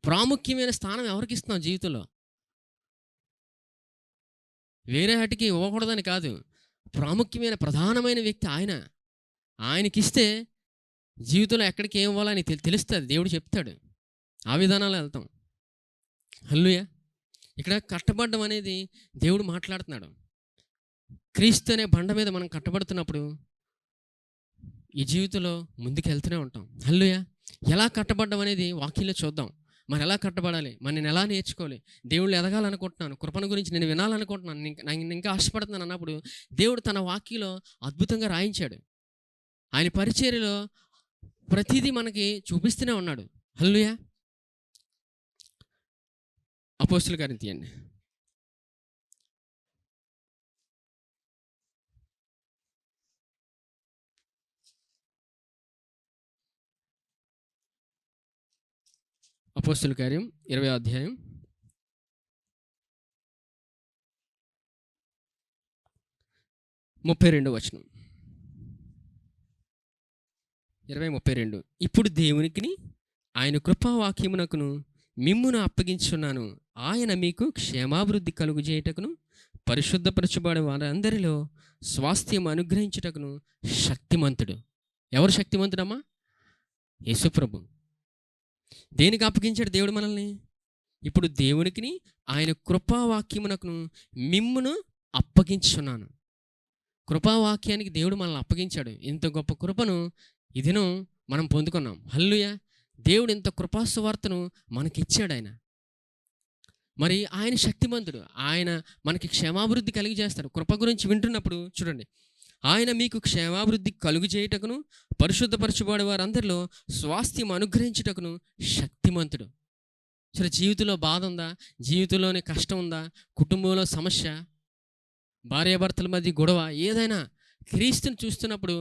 ప్రాముఖ్యమైన స్థానం ఎవరికి ఇస్తున్నాం జీవితంలో? వేరే వాటికి ఇవ్వకూడదని కాదు, ప్రాముఖ్యమైన ప్రధానమైన వ్యక్తి ఆయనకిస్తే జీవితంలో ఎక్కడికి ఏం ఇవ్వాలని తెలుస్తుంది. దేవుడు చెప్తాడు. ఆ విధానాలు వెళ్తాం. హల్లెలూయా. ఇక్కడ కట్టబడడం అనేది దేవుడు మాట్లాడుతున్నాడు. క్రీస్తు అనే బండ మీద మనం కట్టబడుతున్నప్పుడు ఈ జీవితంలో ముందుకు వెళ్తూనే ఉంటాం. హల్లెలూయా. ఎలా కట్టబడ్డం అనేది వాక్యంలో చూద్దాం. మరి ఎలా కట్టబడాలి, మరి నేను ఎలా నేర్చుకోవాలి, దేవుళ్ళు ఎదగాలనుకుంటున్నాను, కృపను గురించి నేను వినాలనుకుంటున్నాను, నేను ఇంకా ఆశపడుతున్నాను అన్నప్పుడు దేవుడు తన వాక్యంలో అద్భుతంగా రాయించాడు. ఆయన పరిచర్యలో ప్రతిదీ మనకి చూపిస్తూనే ఉన్నాడు. హల్లెలూయా. అపోస్తుల కార్యం తీయండి. అపోస్తుల కార్యం 20వ అధ్యాయం 32వ వచనం. 20:32. ఇప్పుడు దేవునికిని ఆయన కృపావాక్యమునకును మిమ్మును అప్పగించున్నాను. ఆయన మీకు క్షేమాభివృద్ధి కలుగు చేయుటకును పరిశుద్ధపరచబడే వారందరిలో స్వాస్థ్యం అనుగ్రహించుటకును శక్తిమంతుడు. ఎవరు శక్తిమంతుడమ్మా? యేసుప్రభు. దేనికి అప్పగించాడు దేవుడు మనల్ని? ఇప్పుడు దేవునికిని ఆయన కృపావాక్యమునకును మిమ్మును అప్పగించున్నాను. కృపావాక్యానికి దేవుడు మనల్ని అప్పగించాడు. ఇంత గొప్ప కృపను ఈ దినం మనం పొందుకున్నాం. హల్లెలూయా. దేవుడు ఇంత కృపాసువార్తను మనకిచ్చాడు ఆయన. మరి ఆయన శక్తిమంతుడు. ఆయన మనకి క్షేమాభివృద్ధి కలిగి చేస్తాడు. కృప గురించి వింటున్నప్పుడు చూడండి, ఆయన మీకు క్షేమాభివృద్ధి కలుగు చేయుటకును పరిశుద్ధపరచబడే వారందరిలో స్వాస్థ్యం అనుగ్రహించుటకును శక్తిమంతుడు. సరే, జీవితంలో బాధ ఉందా, జీవితంలోనే కష్టం ఉందా, కుటుంబంలో సమస్య, భార్యాభర్తల మధ్య గొడవ, ఏదైనా క్రీస్తుని చూస్తున్నప్పుడు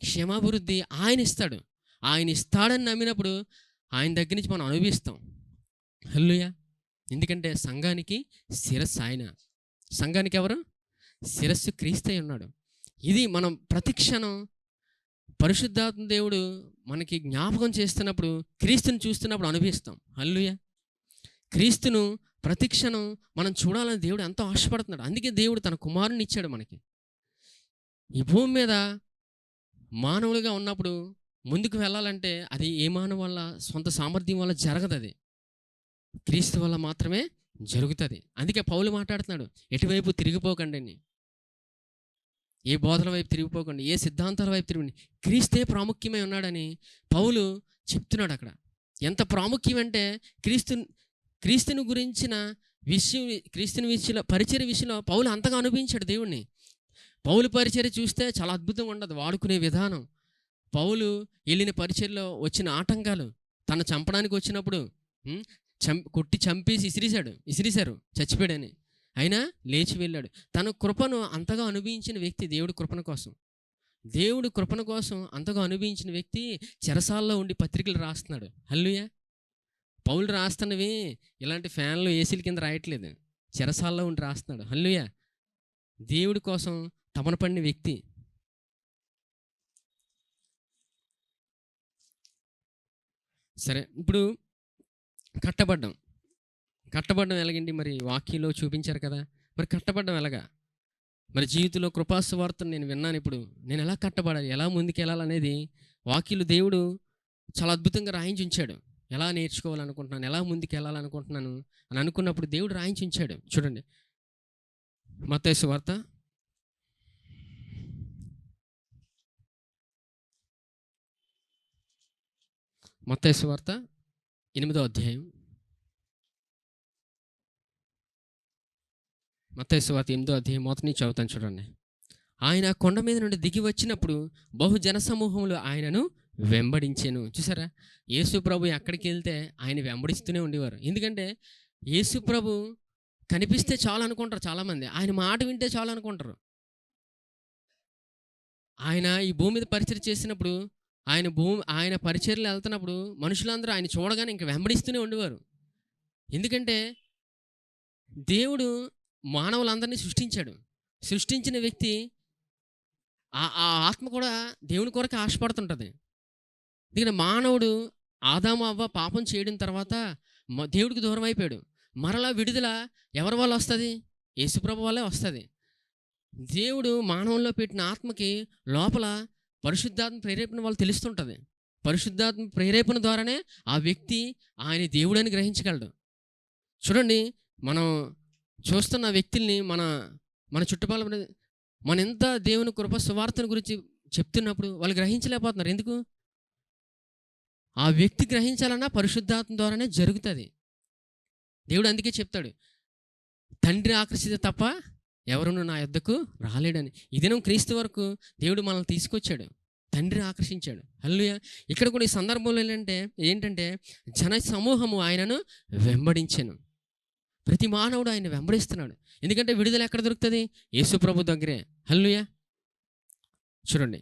క్షేమాభివృద్ధి ఆయన ఇస్తాడు. ఆయన ఇస్తాడని నమ్మినప్పుడు ఆయన దగ్గర నుంచి మనం అనుభవిస్తాం. హల్లెలూయా. ఎందుకంటే సంఘానికి శిరస్సు ఆయన. సంఘానికి ఎవరు? శిరస్సు క్రీస్తై ఉన్నాడు. ఇది మనం ప్రతిక్షణం పరిశుద్ధాత్మ దేవుడు మనకి జ్ఞాపకం చేస్తున్నప్పుడు, క్రీస్తుని చూస్తున్నప్పుడు అనుభవిస్తాం. హల్లెలూయా. క్రీస్తును ప్రతిక్షణం మనం చూడాలని దేవుడు ఎంతో ఆశపడుతున్నాడు. అందుకే దేవుడు తన కుమారుని ఇచ్చాడు మనకి. ఈ భూమి మీద మానవులుగా ఉన్నప్పుడు ముందుకు వెళ్ళాలంటే అది ఏ మానవు వల్ల, సొంత సామర్థ్యం వల్ల జరగదు. అది క్రీస్తు వల్ల మాత్రమే జరుగుతుంది. అందుకే పౌలు మాట్లాడుతున్నాడు, ఎటువైపు తిరిగిపోకండి అని. ఏ బోధల వైపు తిరిగిపోకండి, ఏ సిద్ధాంతాల వైపు తిరిగి, క్రీస్తే ప్రాముఖ్యమై ఉన్నాడని పౌలు చెప్తున్నాడు అక్కడ. ఎంత ప్రాముఖ్యం అంటే క్రీస్తుని గురించిన విషయం, క్రీస్తుని విషయంలో, పరిచర్య విషయంలో పౌలు అంతగా అనుభవించాడు దేవుణ్ణి. పౌలు పరిచర్య చూస్తే చాలా అద్భుతంగా ఉండదు. వాడుకునే విధానం, పౌలు వెళ్ళిన పరిచర్యలో వచ్చిన ఆటంకాలు, తను చంపడానికి వచ్చినప్పుడు కొట్టి చంపేసి ఇసిరిశారు, చచ్చిపోయాడని. అయినా లేచి వెళ్ళాడు. తన కృపను అంతగా అనుభవించిన వ్యక్తి దేవుడి కృపణ కోసం. దేవుడి కృపణ కోసం అంతగా అనుభవించిన వ్యక్తి చెరసాల్లో ఉండి పత్రికలు రాస్తున్నాడు. హల్లెలూయా. పౌలు రాస్తున్నవి ఇలాంటి ఫ్యాన్లు, ఏసీల కింద రాయట్లేదు, చెరసాల్లో ఉండి రాస్తున్నాడు. హల్లెలూయా. దేవుడి కోసం తపన పడిన వ్యక్తి. సరే, ఇప్పుడు కట్టబడ్డం ఎలాగండి? మరి వాక్యంలో చూపించారు కదా. మరి కట్టబడ్డం ఎలాగా? మరి జీవితంలో కృపాసువార్తను నేను విన్నాను. ఇప్పుడు నేను ఎలా కట్టబడాలి, ఎలా ముందుకు వెళ్ళాలనేది వాక్యంలో దేవుడు చాలా అద్భుతంగా రాయించి ఉంచాడు. ఎలా నేర్చుకోవాలనుకుంటున్నాను, ఎలా ముందుకు వెళ్ళాలనుకుంటున్నాను అని అనుకున్నప్పుడు దేవుడు రాయించి ఉంచాడు. చూడండి, మత్తయి సువార్త 8వ అధ్యాయం. మత్తయి సువార్త 8వ అధ్యాయం మొదటి నుంచి చదువుతాను చూడండి. ఆయన కొండ మీద నుండి దిగి వచ్చినప్పుడు బహుజన సమూహములు ఆయనను వెంబడించెను. చూసారా, యేసు ప్రభు ఎక్కడికి వెళ్తే ఆయన వెంబడిస్తూనే ఉండేవారు. ఎందుకంటే యేసు ప్రభు కనిపిస్తే చాలు అనుకుంటారు చాలామంది, ఆయన మాట వింటే చాలు అనుకుంటారు. ఆయన ఈ భూమి మీద పరిచర్య చేసినప్పుడు, ఆయన పరిచర్యలు వెళ్తున్నప్పుడు మనుషులందరూ ఆయన చూడగానే ఇంక వెంబడిస్తూనే ఉండేవారు. ఎందుకంటే దేవుడు మానవులందరినీ సృష్టించాడు. సృష్టించిన వ్యక్తి ఆ ఆత్మ కూడా దేవుని కొరకు ఆశపడుతుంటుంది. ఎందుకంటే మానవుడు ఆదాము అవ్వ పాపం చేయడం తర్వాత దేవుడికి దూరం అయిపోయాడు. మరలా విడుదల ఎవరి వల్ల వస్తుంది? యేసుప్రభు వల్లే వస్తుంది. దేవుడు మానవుల్లో పెట్టిన ఆత్మకి లోపల పరిశుద్ధాత్మ ప్రేరేపణ వల్ల తెలుస్తుంటుంది. పరిశుద్ధాత్మ ప్రేరేపణ ద్వారానే ఆ వ్యక్తి ఆయన దేవుడని గ్రహించగలడు. చూడండి, మనం చూస్తున్న వ్యక్తుల్ని మన చుట్టుపక్కల మన ఎంత దేవుని కృప సువార్తను గురించి చెప్తున్నప్పుడు వాళ్ళు గ్రహించలేకపోతున్నారు. ఎందుకు? ఆ వ్యక్తి గ్రహించాలన్నా పరిశుద్ధాత్మ ద్వారానే జరుగుతుంది. దేవుడు అందుకే చెప్తాడు, తండ్రి ఆకర్షిత తప్ప ఎవరును నా యొద్దకు రాలేడని. ఈ దినం క్రీస్తు వరకు దేవుడు మనల్ని తీసుకొచ్చాడు, తండ్రి ఆకర్షించాడు. హల్లెలూయా. ఇక్కడ కూడా ఈ సందర్భంలో ఏంటంటే జన సమూహము ఆయనను వెంబడించెను. ప్రతి మానవుడు ఆయన వెంబడిస్తున్నాడు. ఎందుకంటే విడుదల ఎక్కడ దొరుకుతుంది? యేసు ప్రభు దగ్గరే. హల్లెలూయా. చూడండి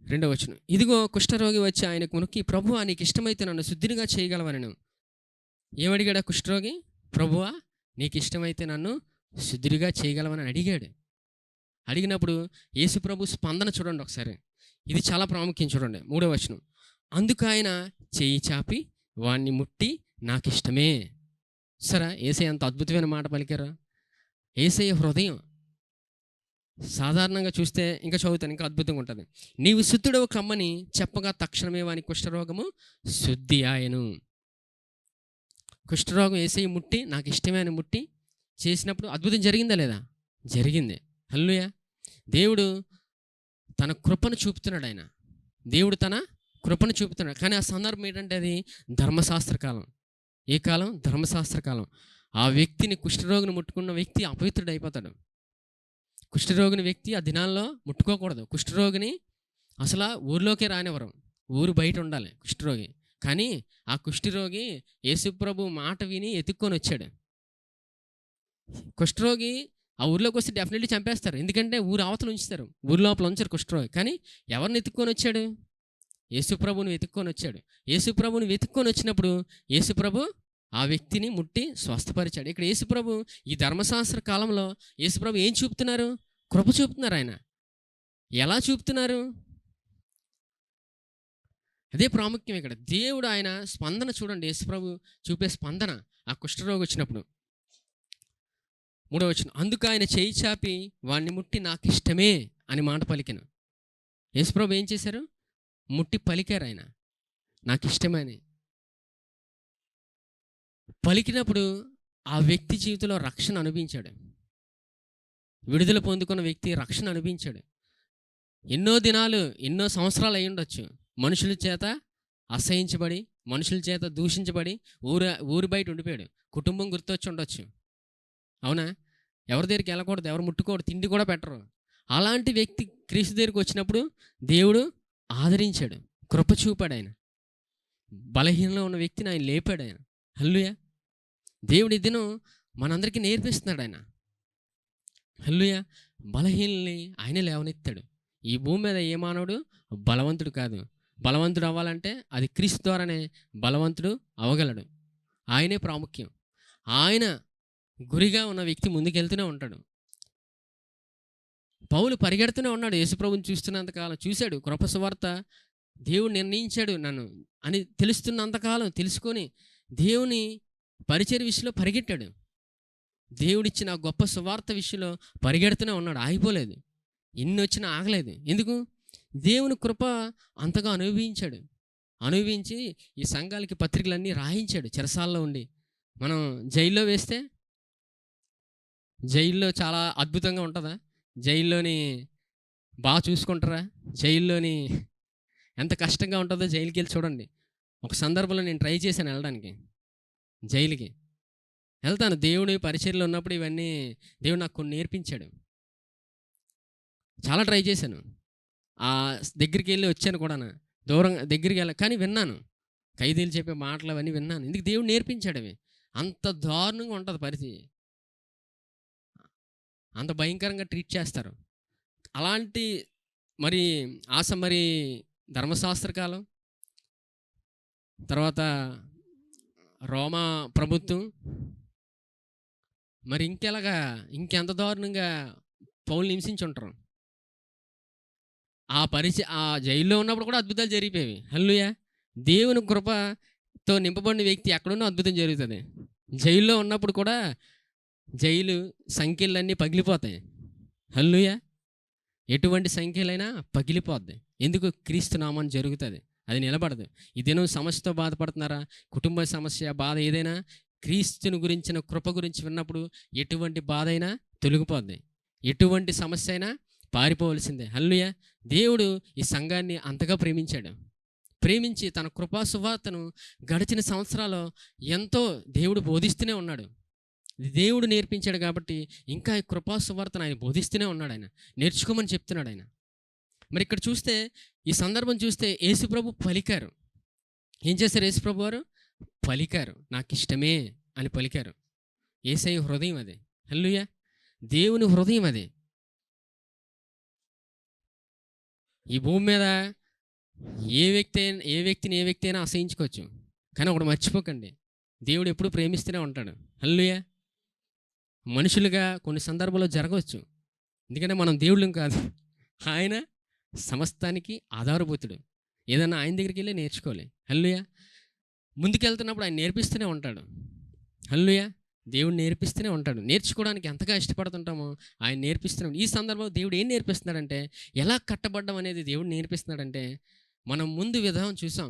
2వ వచనం. ఇదిగో కుష్ఠరోగి వచ్చి ఆయనకు మునుక్కి, ప్రభువా నీకు ఇష్టమైతే నన్ను శుద్ధినిగా చేయగలవనెను. ఏమడిగాడు ఆ కుష్ఠరోగి? ప్రభువా నీకు ఇష్టమైతే నన్ను శుద్ధిగా చేయగలవని అడిగాడు. అడిగినప్పుడు యేసు ప్రభు స్పందన చూడండి ఒకసారి. ఇది చాలా ప్రాముఖ్యం. చూడండి 3వ వచనం. అందుకు ఆయన చేయి చాపి వాణ్ణి ముట్టి నాకు ఇష్టమే. సరే, యేసయ్య అంత అద్భుతమైన మాట పలికారా? యేసయ్య హృదయం సాధారణంగా చూస్తే, ఇంకా చదువుతాను, ఇంకా అద్భుతంగా ఉంటుంది. నీవు శుద్ధుడవు కమ్మని చెప్పగా తక్షణమే వాని కుష్ఠరోగము శుద్ధి ఆయను. కుష్ఠరోగం యేసయ్య ముట్టి నాకు ఇష్టమే అని ముట్టి చేసినప్పుడు అద్భుతం జరిగిందా లేదా? జరిగింది. హల్లెలూయా. దేవుడు తన కృపను చూపుతున్నాడు. దేవుడు తన కృపను చూపుతున్నాడు. కానీ ఆ సందర్భం ఏంటంటే అది ధర్మశాస్త్ర కాలం. ఏ కాలం? ధర్మశాస్త్ర కాలం. ఆ వ్యక్తిని, కుష్ఠరోగిని ముట్టుకున్న వ్యక్తి అపవిత్రుడు అయిపోతాడు. కుష్ఠరోగిని వ్యక్తి ఆ దినాల్లో ముట్టుకోకూడదు. కుష్ఠరోగిని అసలు ఊర్లోకే రానివ్వరు, ఊరు బయట ఉండాలి కుష్ఠరోగి. కానీ ఆ కుష్ఠరోగి యేసుప్రభు మాట విని ఎత్తుక్కొని వచ్చాడు. కుష్ఠరోగి ఆ ఊర్లోకి వస్తే డెఫినెట్లీ చంపేస్తారు, ఎందుకంటే ఊరు అవతల ఉంచుతారు, ఊరి లోపల ఉంచారు కుష్ఠరోగి. కానీ ఎవరిని ఎత్తుక్కొని వచ్చాడు? యేసుప్రభుని వెతుక్కొని వచ్చాడు. యేసుప్రభుని వెతుక్కొని వచ్చినప్పుడు యేసుప్రభు ఆ వ్యక్తిని ముట్టి స్వస్థపరిచాడు. ఇక్కడ యేసుప్రభు ఈ ధర్మశాస్త్ర కాలంలో యేసుప్రభు ఏం చూపుతున్నారు? కృప చూపుతున్నారు. ఆయన ఎలా చూపుతున్నారు? అదే ప్రాముఖ్యం ఇక్కడ. దేవుడు ఆయన స్పందన చూడండి, యేసుప్రభు చూపే స్పందన ఆ కుష్ఠరోగి వచ్చినప్పుడు. 3వ వచనం. అందుకు ఆయన చేయి చాపి వాణ్ణి ముట్టి నాకు ఇష్టమే అని మాట పలికెను. యేసుప్రభు ఏం చేశారు? ముట్టి పలికారు ఆయన నాకు ఇష్టమే అని. పలికినప్పుడు ఆ వ్యక్తి జీవితంలో రక్షణ అనుభవించాడు. విడుదల పొందుకున్న వ్యక్తి రక్షణ అనుభవించాడు. ఎన్నో దినాలు, ఎన్నో సంవత్సరాలు అయి ఉండొచ్చు మనుషుల చేత అసహించబడి, మనుషుల చేత దూషించబడి ఊరి బయట ఉండిపోయాడు. కుటుంబం గుర్తొచ్చి ఉండొచ్చు. అవునా? ఎవరి దగ్గరికి వెళ్ళకూడదు, ఎవరు ముట్టుకోకూడదు, తిండి కూడా పెట్టరు. అలాంటి వ్యక్తి క్రీస్తు దగ్గరికి వచ్చినప్పుడు దేవుడు ఆదరించాడు, కృప చూపాడు. ఆయన బలహీనంలో ఉన్న వ్యక్తిని ఆయన లేపాడు. ఆయన హల్లెలూయా. దేవుడి దినం మనందరికీ నేర్పిస్తున్నాడు. ఆయన హల్లెలూయా. బలహీనల్ని ఆయన లేవనెత్తాడు. ఈ భూమి మీద ఏ మానవుడు బలవంతుడు కాదు. బలవంతుడు అవ్వాలంటే అది క్రీస్తు ద్వారానే బలవంతుడు అవగలడు. ఆయనే ప్రాముఖ్యం. ఆయన గురిగా ఉన్న వ్యక్తి ముందుకెళ్తూనే ఉంటాడు. పౌలు పరిగెడుతూనే ఉన్నాడు. యేసుప్రభుని చూస్తున్నంతకాలం చూశాడు. కృప సువార్త దేవుడు నిర్ణయించాడు నన్ను అని తెలుస్తున్నంతకాలం తెలుసుకొని దేవుని పరిచర్య విషయంలో పరిగెట్టాడు. దేవుడిచ్చిన గొప్ప సువార్త విషయంలో పరిగెడుతూనే ఉన్నాడు, ఆగిపోలేదు. ఎన్ని వచ్చినా ఆగలేదు. ఎందుకు? దేవుని కృప అంతగా అనుభవించాడు. అనుభవించి ఈ సంఘాలకి పత్రికలన్నీ రాయించాడు చెరసాల్లో ఉండి. మనం జైల్లో వేస్తే, జైల్లో చాలా అద్భుతంగా ఉంటుందా? జైల్లోని బాగా చూసుకుంటారా? జైల్లోని ఎంత కష్టంగా ఉంటుందో జైలుకి వెళ్ళి చూడండి. ఒక సందర్భంలో నేను ట్రై చేశాను వెళ్ళడానికి, జైలుకి వెళ్తాను. దేవుడి పరిచర్యలో ఉన్నప్పుడు ఇవన్నీ దేవుడు నాకు కొన్ని నేర్పించాడు. చాలా ట్రై చేశాను. ఆ దగ్గరికి వెళ్ళి వచ్చాను కూడా, దూరంగా దగ్గరికి వెళ్ళి, కానీ విన్నాను ఖైదీలు చెప్పే మాటలు అవన్నీ విన్నాను. ఎందుకు? దేవుడు నేర్పించాడు. అవి అంత దారుణంగా ఉంటుంది పరిస్థితి, అంత భయంకరంగా ట్రీట్ చేస్తారు. అలాంటి మరి మరి ధర్మశాస్త్ర కాలం తర్వాత రోమా ప్రభుత్వం మరి ఇంకెలాగా, ఇంకెంత దారుణంగా పౌలు హింసించి ఉంటారు. ఆ జైల్లో ఉన్నప్పుడు కూడా అద్భుతాలు జరిగిపోయేవి. హల్లెలూయా. దేవుని కృపతో నింపబడిన వ్యక్తి ఎక్కడున్నా అద్భుతం జరుగుతుంది. జైల్లో ఉన్నప్పుడు కూడా జైలు సంఖ్యలన్నీ పగిలిపోతాయి. హల్లెలూయా. ఎటువంటి సంఖ్యలైనా పగిలిపోద్ది. ఎందుకు? క్రీస్తు నామాన్ని జరుగుతుంది, అది నిలబడదు. ఈ దినం సమస్యతో బాధపడుతున్నారా? కుటుంబ సమస్య, బాధ ఏదైనా క్రీస్తుని గురించిన కృప గురించి విన్నప్పుడు ఎటువంటి బాధ అయినా తొలగిపోద్ది, ఎటువంటి సమస్య అయినా పారిపోవలసిందే. హల్లెలూయా. దేవుడు ఈ సంఘాన్ని అంతగా ప్రేమించాడు. ప్రేమించి తన కృపా సువార్తను గడిచిన సంవత్సరాల్లో ఎంతో దేవుడు బోధిస్తూనే ఉన్నాడు. దేవుడు నేర్పించాడు కాబట్టి ఇంకా ఈ కృపా సువార్తను ఆయన బోధిస్తూనే ఉన్నాడు. ఆయన నేర్చుకోమని చెప్తున్నాడు ఆయన. మరి ఇక్కడ చూస్తే ఈ సందర్భం చూస్తే యేసుప్రభు పలికారు. ఏం చేశారు యేసుప్రభు వారు? పలికారు. నాకు ఇష్టమే అని పలికారు. యేసయ్య హృదయం అదే. హల్లెలూయా. దేవుని హృదయం అదే. ఈ భూమి మీద ఏ వ్యక్తిని అయినా అసహించుకోవచ్చు. కానీ ఒకటి మర్చిపోకండి, దేవుడు ఎప్పుడు ప్రేమిస్తూనే ఉంటాడు. హల్లెలూయా. మనుషులుగా కొన్ని సందర్భాల్లో జరగవచ్చు, ఎందుకంటే మనం దేవుళ్ళం కాదు. ఆయన సమస్తానికి ఆధారభూతుడు. ఏదన్నా ఆయన దగ్గరికి వెళ్ళి నేర్చుకోవాలి. హల్లెలూయా. ముందుకెళ్తున్నప్పుడు ఆయన నేర్పిస్తూనే ఉంటాడు. హల్లెలూయా. దేవుడు నేర్పిస్తూనే ఉంటాడు. నేర్చుకోవడానికి ఎంతగా ఇష్టపడుతుంటామో ఆయన నేర్పిస్తున్నాడు. ఈ సందర్భంలో దేవుడు ఏం నేర్పిస్తున్నాడంటే, ఎలా కట్టబడ్డం అనేది దేవుడు నేర్పిస్తున్నాడంటే, మనం ముందు విధానం చూసాం.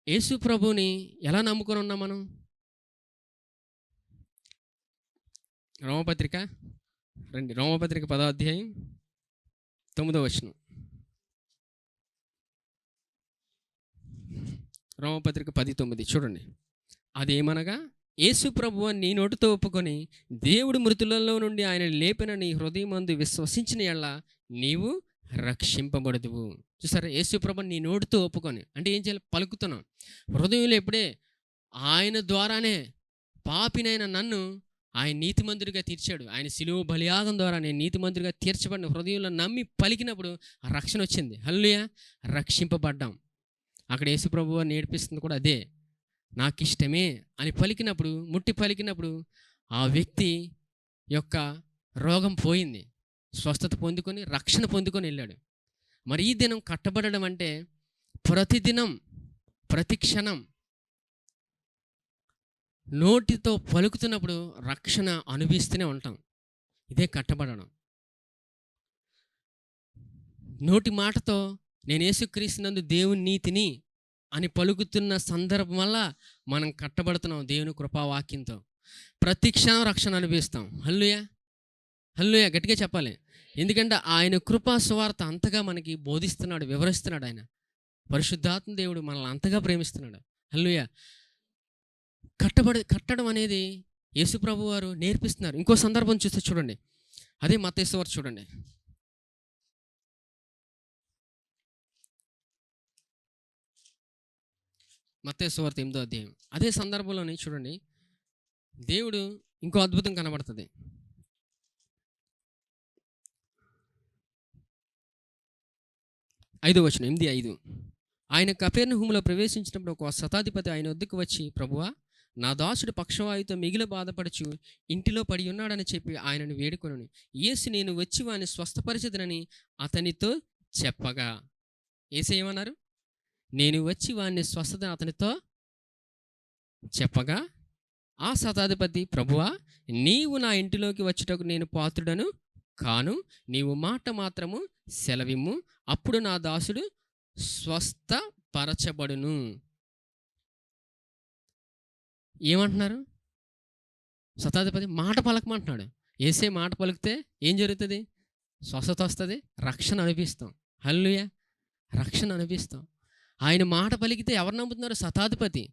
యేసు ప్రభువుని ఎలా నమ్ముకొని ఉన్నాం మనం? రోమపత్రిక 10వ అధ్యాయం 9వ వచనం. రోమపత్రిక 10:9 చూడండి. అదేమనగా, యేసు ప్రభువు నీ నోటితో ఒప్పుకొని దేవుడు మృతులలో నుండి ఆయన లేపిన నీ హృదయమందు విశ్వసించిన యెడల నీవు రక్షింపబడదువు. చూసారా, యేసు ప్రభువు నీ నోటితో ఒప్పుకొని అంటే ఏం చేయాలి? పలుకుతున్నాం. హృదయంలో ఎప్పుడే ఆయన ద్వారానే పాపినైన నన్ను ఆయన నీతిమంతుడిగా తీర్చాడు. ఆయన శిలువ బలియాగం ద్వారా నేను నీతిమంతుడిగా తీర్చబడిన హృదయంలో నమ్మి పలికినప్పుడు ఆ రక్షణ వచ్చింది. హల్లెలూయా. రక్షింపబడ్డాం. అక్కడ యేసు ప్రభువు నేర్పిస్తుంది కూడా అదే. నాకు ఇష్టమే అని పలికినప్పుడు, ముట్టి పలికినప్పుడు ఆ వ్యక్తి యొక్క రోగం పోయింది. స్వస్థత పొందుకొని రక్షణ పొందుకొని వెళ్ళాడు. మరి ఈ దినం కట్టబడడం అంటే ప్రతిదినం ప్రతి క్షణం నోటితో పలుకుతున్నప్పుడు రక్షణ అనుభవిస్తూనే ఉంటాం. ఇదే కట్టబడడం. నోటి మాటతో నేను యేసుక్రీస్తునందు దేవుని నీతిని అని పలుకుతున్న సందర్భం వల్ల మనం కట్టబడుతున్నాం దేవుని కృపావాక్యంతో. ప్రతి క్షణం రక్షణ అనుభవిస్తాం. హల్లెలూయా. హల్లెలూయా. గట్టిగా చెప్పాలి. ఎందుకంటే ఆయన కృపా సువార్త అంతగా మనకి బోధిస్తున్నాడు, వివరిస్తున్నాడు. ఆయన పరిశుద్ధాత్మ దేవుడు మనల్ని అంతగా ప్రేమిస్తున్నాడు. హల్లెలూయా. కట్టడం అనేది యేసుప్రభు వారు నేర్పిస్తున్నారు. ఇంకో సందర్భం చూస్తే చూడండి, అదే మత్తయి సువార్త చూడండి. మత్తయి సువార్త 8వ అధ్యాయం. అదే సందర్భంలోని చూడండి, దేవుడు ఇంకో అద్భుతం కనబడుతుంది. 5వ వచనం, 8:5. ఆయన కపెర్నహూములో ప్రవేశించినప్పుడు ఒక శతాధిపతి ఆయన వద్దకు వచ్చి, ప్రభువా, నా దాసుడు పక్షవాయుతో మిగిలి బాధపడుచు ఇంటిలో పడి ఉన్నాడని చెప్పి ఆయనను వేడుకొనెను. యేసు నేను వచ్చి వాని స్వస్థపరిచెదనని అతనితో చెప్పగా. యేసు ఏమన్నారు? నేను వచ్చి వాని స్వస్థత అతనితో చెప్పగా ఆ శతాధిపతి, ప్రభువా, నీవు నా ఇంటిలోకి వచ్చుటకు నేను పాత్రుడను కాను. నీవు మాట మాత్రము సెలవిమ్ము, అప్పుడు నా దాసుడు స్వస్థపరచబడును. ఏమంటున్నారు? శతాధిపతి మాట పలకమంటున్నాడు. యేసే మాట పలికితే ఏం జరుగుతుంది? స్వస్థత వస్తుంది, రక్షణ అనుభవిస్తాం. హల్లెలూయా. రక్షణ అనుభవిస్తాం. ఆయన మాట పలికితే ఎవరు నమ్ముతున్నారు? శతాధిపతి.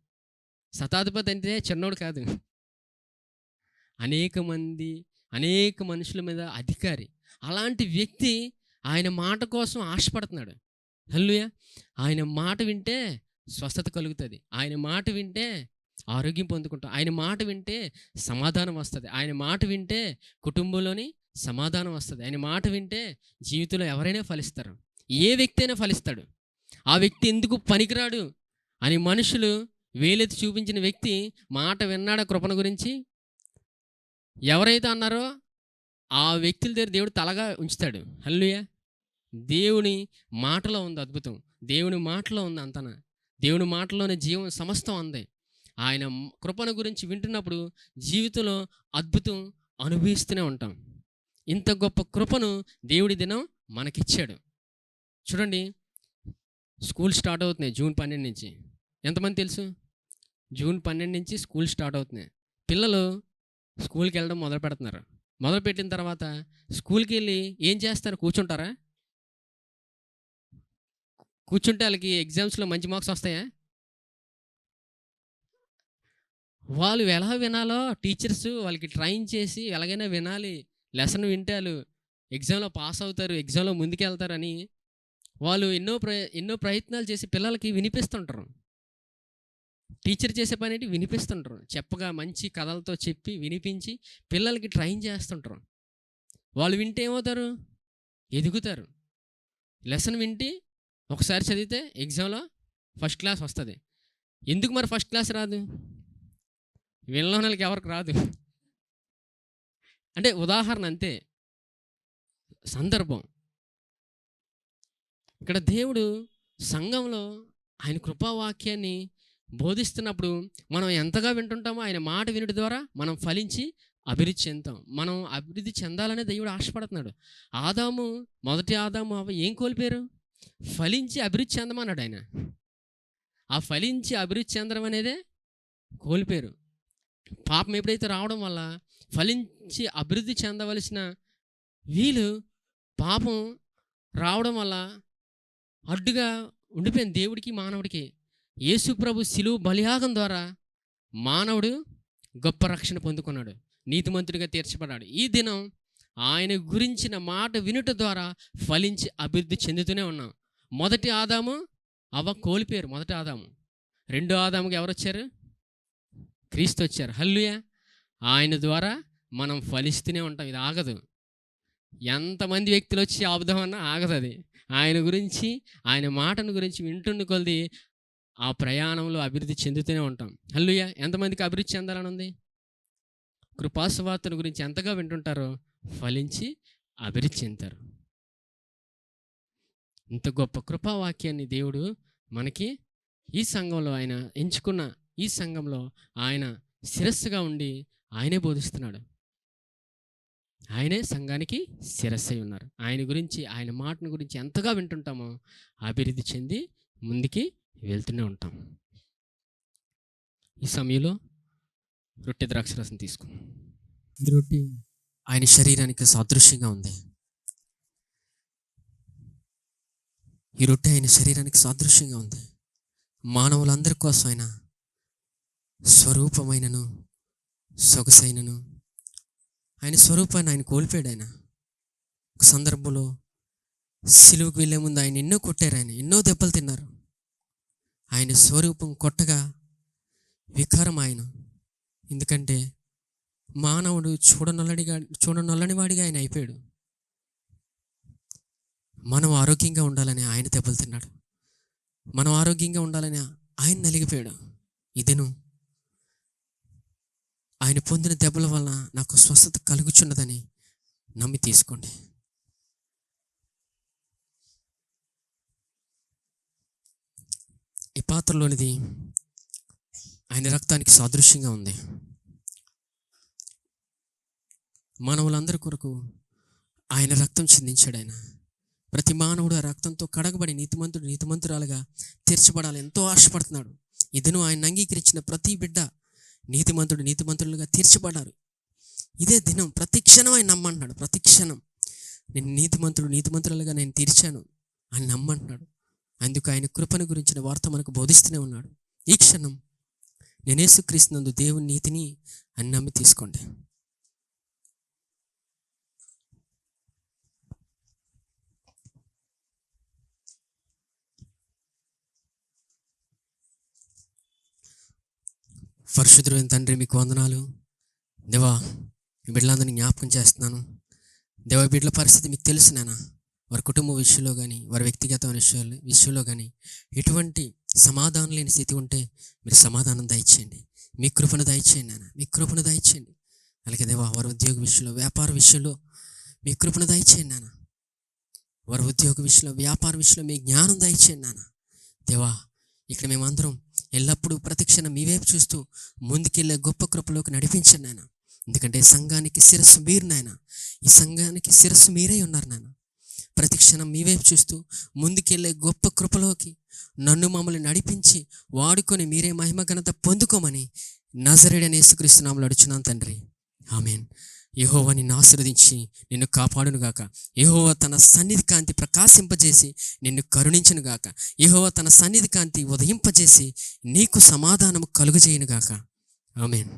శతాధిపతి అంటే చిన్నోడు కాదు, అనేక మనుషుల మీద అధికారి. అలాంటి వ్యక్తి ఆయన మాట కోసం ఆశపడుతున్నాడు. హల్లెలూయా. ఆయన మాట వింటే స్వస్థత కలుగుతుంది. ఆయన మాట వింటే ఆరోగ్యం పొందుకుంటాం. ఆయన మాట వింటే సమాధానం వస్తుంది. ఆయన మాట వింటే కుటుంబంలోని సమాధానం వస్తుంది. ఆయన మాట వింటే జీవితంలో ఎవరైనా ఫలిస్తారు. ఏ వ్యక్తి అయినా ఫలిస్తాడు. ఆ వ్యక్తి ఎందుకు పనికిరాడు అని మనుషులు వేలెత్తి చూపించిన వ్యక్తి మాట విన్నాడా కృపణ గురించి? ఎవరైతే అన్నారో ఆ వ్యక్తుల దగ్గర దేవుడు తలగా ఉంచుతాడు. హల్లెలూయా. దేవుని మాటలో ఉంది అద్భుతం. దేవుని మాటలో ఉంది అంతన. దేవుని మాటలోనే జీవం సమస్తం ఉంది. ఆయన కృపణ గురించి వింటున్నప్పుడు జీవితంలో అద్భుతం అనుభవిస్తూనే ఉంటాం. ఇంత గొప్ప కృపను దేవుడి దినం మనకిచ్చాడు. చూడండి, స్కూల్ స్టార్ట్ అవుతున్నాయి జూన్ 12 నుంచి. ఎంతమంది తెలుసు? జూన్ 12 నుంచి స్కూల్ స్టార్ట్ అవుతున్నాయి. పిల్లలు స్కూల్కి వెళ్ళడం మొదలు పెడుతున్నారు. మొదలుపెట్టిన తర్వాత స్కూల్కి వెళ్ళి ఏం చేస్తారు? కూర్చుంటారా? కూర్చుంటే వాళ్ళకి ఎగ్జామ్స్లో మంచి మార్క్స్ వస్తాయా? వాళ్ళు ఎలా వినాలో టీచర్స్ వాళ్ళకి ట్రైన్ చేసి ఎలాగైనా వినాలి, లెసన్ వింటే వాళ్ళు ఎగ్జామ్లో పాస్ అవుతారు, ఎగ్జామ్లో ముందుకెళ్తారని వాళ్ళు ఎన్నో ప్రయత్నాలు చేసి పిల్లలకి వినిపిస్తుంటారు. టీచర్ చేసే పని ఏంటి? వినిపిస్తుంటారు. చెప్పగా మంచి కథలతో చెప్పి వినిపించి పిల్లలకి ట్రైన్ చేస్తుంటారు. వాళ్ళు వింటే ఏమవుతారు? ఎదుగుతారు. లెసన్ వింటే ఒకసారి చదివితే ఎగ్జామ్లో ఫస్ట్ క్లాస్ వస్తుంది. ఎందుకు మరి ఫస్ట్ క్లాస్ రాదు? వినలోని వాళ్ళకి ఎవరికి రాదు. అంటే ఉదాహరణ అంతే, సందర్భం. ఇక్కడ దేవుడు సంఘంలో ఆయన కృపావాక్యాన్ని బోధిస్తున్నప్పుడు మనం ఎంతగా వింటుంటామో ఆయన మాట వినుడి ద్వారా మనం ఫలించి అభివృద్ధి చెందుతాం. మనం అభివృద్ధి చెందాలనే దేవుడు ఆశపడుతున్నాడు. మొదటి ఆదాము అవ్వ ఏం కోల్పోయారు? ఫలించి అభివృద్ధి చెందమన్నాడు ఆయన. ఆ ఫలించి అభివృద్ధి చెందడం అనేదే కోల్పోయారు. పాపం ఎప్పుడైతే రావడం వల్ల ఫలించి అభివృద్ధి చెందవలసిన వీళ్ళు పాపం రావడం వల్ల అడ్డుగా ఉండిపోయింది దేవుడికి మానవుడికి. యేసు ప్రభు శిలువ బలియాగం ద్వారా మానవుడు గొప్ప రక్షణ పొందుకున్నాడు, నీతిమంతుడిగా తీర్చబడ్డాడు. ఈ దినం ఆయన గురించిన మాట వినుట ద్వారా ఫలించి అభివృద్ధి చెందుతూనే ఉన్నాం. మొదటి ఆదాము అవ్వ కోల్పోయారు. మొదటి ఆదాము. రెండో ఆదాముకి ఎవరు వచ్చారు? క్రీస్తు వచ్చారు. హల్లెలూయా. ఆయన ద్వారా మనం ఫలిస్తూనే ఉంటాం. ఇది ఆగదు. ఎంతమంది వ్యక్తులు వచ్చి ఆపుదామన్నా ఆగదు అది. ఆయన గురించి, ఆయన మాటను గురించి వింటున్న కొలది ఆ ప్రయాణంలో అభివృద్ధి చెందుతూనే ఉంటాం. హల్లెలూయా. ఎంతమందికి అభివృద్ధి చెందాలని ఉంది? కృపాసువార్తను గురించి ఎంతగా వింటుంటారో ఫలించి అభివృద్ధి చెందుతారు. ఇంత గొప్ప కృపావాక్యాన్ని దేవుడు మనకి ఈ సంఘంలో, ఆయన ఎంచుకున్న ఈ సంఘంలో ఆయన శిరస్సుగా ఉండి ఆయనే బోధిస్తున్నాడు. ఆయనే సంఘానికి శిరస్సై ఉన్నారు. ఆయన గురించి, ఆయన మాటను గురించి ఎంతగా వింటుంటామో అభివృద్ధి చెంది ముందుకి వెళ్తూనే ఉంటాం. ఈ సమయంలో రొట్టె ద్రాక్షరసం తీసుకో. ఈ రొట్టె ఆయన శరీరానికి సాదృశ్యంగా ఉంది. ఈ రొట్టె ఆయన శరీరానికి సాదృశ్యంగా ఉంది. మానవులందరి కోసం ఆయన స్వరూపమైనను సొగసైనను ఆయన స్వరూపాన్ని ఆయన కోల్పోయాడు. ఆయన ఒక సందర్భంలో సిలువకు వెళ్ళే ముందు ఆయన ఎన్నో కొట్టారు, ఆయన ఎన్నో దెబ్బలు తిన్నారు. ఆయన స్వరూపం కొట్టగా వికారం ఆయన. ఎందుకంటే మానవుడు చూడనొల్లని వాడిగా ఆయన అయిపోయాడు. మనం ఆరోగ్యంగా ఉండాలని ఆయన దెబ్బలు తిన్నాడు. మనం ఆరోగ్యంగా ఉండాలని ఆయన నలిగిపోయాడు. ఇదేను ఆయన పొందిన దెబ్బల వలన నాకు స్వస్థత కలుగుచున్నదని నమ్మి తీసుకోండి. ఈ పాత్రలోనిది ఆయన రక్తానికి సాదృశ్యంగా ఉంది. మానవులందరి కొరకు ఆయన రక్తం చిందించాడు. ఆయన ప్రతి మానవుడు ఆ రక్తంతో కడగబడి నీతిమంతురాలుగా తీర్చబడాలి ఎంతో ఆశపడుతున్నాడు. ఇదను ఆయన అంగీకరించిన ప్రతి బిడ్డ నీతిమంతులుగా తీర్చబడ్డారు. ఇదే దినం. ప్రతి క్షణం ఆయన నమ్మంటున్నాడు. ప్రతి క్షణం నేను నీతిమంతురాలుగా నేను తీర్చాను అని నమ్మంటున్నాడు. అందుకు ఆయన కృపను గురించిన వార్త మనకు బోధిస్తూనే ఉన్నాడు. ఈ క్షణం నేను యేసుక్రీస్తునందు దేవుని నీతిని అని నమ్మి తీసుకోండి. పరిశుద్ధుడైన తండ్రి, మీకు వందనాలు దేవా. మీ బిడ్డలందరినీ జ్ఞాపకం చేస్తున్నాను దేవా. బిడ్డల పరిస్థితి మీకు తెలుసు నాన్న. వారి కుటుంబ విషయంలో కానీ, వారి వ్యక్తిగతమైన విషయంలో కానీ ఎటువంటి సమాధానం లేని స్థితి ఉంటే మీరు సమాధానం దయచేయండి. మీ కృపను దయచేయండి నాన్న. మీ కృపను దయచేయండి. అలాగే దేవా, వారి ఉద్యోగ విషయంలో, వ్యాపార విషయంలో మీ కృపను దయచేయండి నాన్న. వారి ఉద్యోగ విషయంలో, వ్యాపార విషయంలో మీ జ్ఞానం దయచేయండి నాన్న. దేవా, ఇక్కడ మేమందరం ఎల్లప్పుడూ ప్రతిక్షణం మీ వైపు చూస్తూ ముందుకెళ్ళే గొప్ప కృపలోకి నడిపించండి నాయన. ఎందుకంటే సంఘానికి శిరస్సు మీరు నాయన. ఈ సంఘానికి శిరస్సు మీరే ఉన్నారు నాయన. ప్రతిక్షణం మీ వైపు చూస్తూ ముందుకెళ్ళే గొప్ప కృపలోకి నన్ను మమ్మల్ని నడిపించి వాడుకొని మీరే మహిమ ఘనత పొందుకోమని నజరేయుడైన యేసుక్రీస్తు నామములో అడుగుచున్నాను తండ్రి. ఆమేన్. యెహోవా నిన్ను ఆశీర్వదించి నిన్ను కాపాడునుగాక. యెహోవా తన సన్నిధి కాంతి ప్రకాశింపజేసి నిన్ను కరుణించునుగాక. యెహోవా తన సన్నిధి కాంతి ఉదయింపజేసి నీకు సమాధానము కలుగజేయునుగాక. ఆమేన్.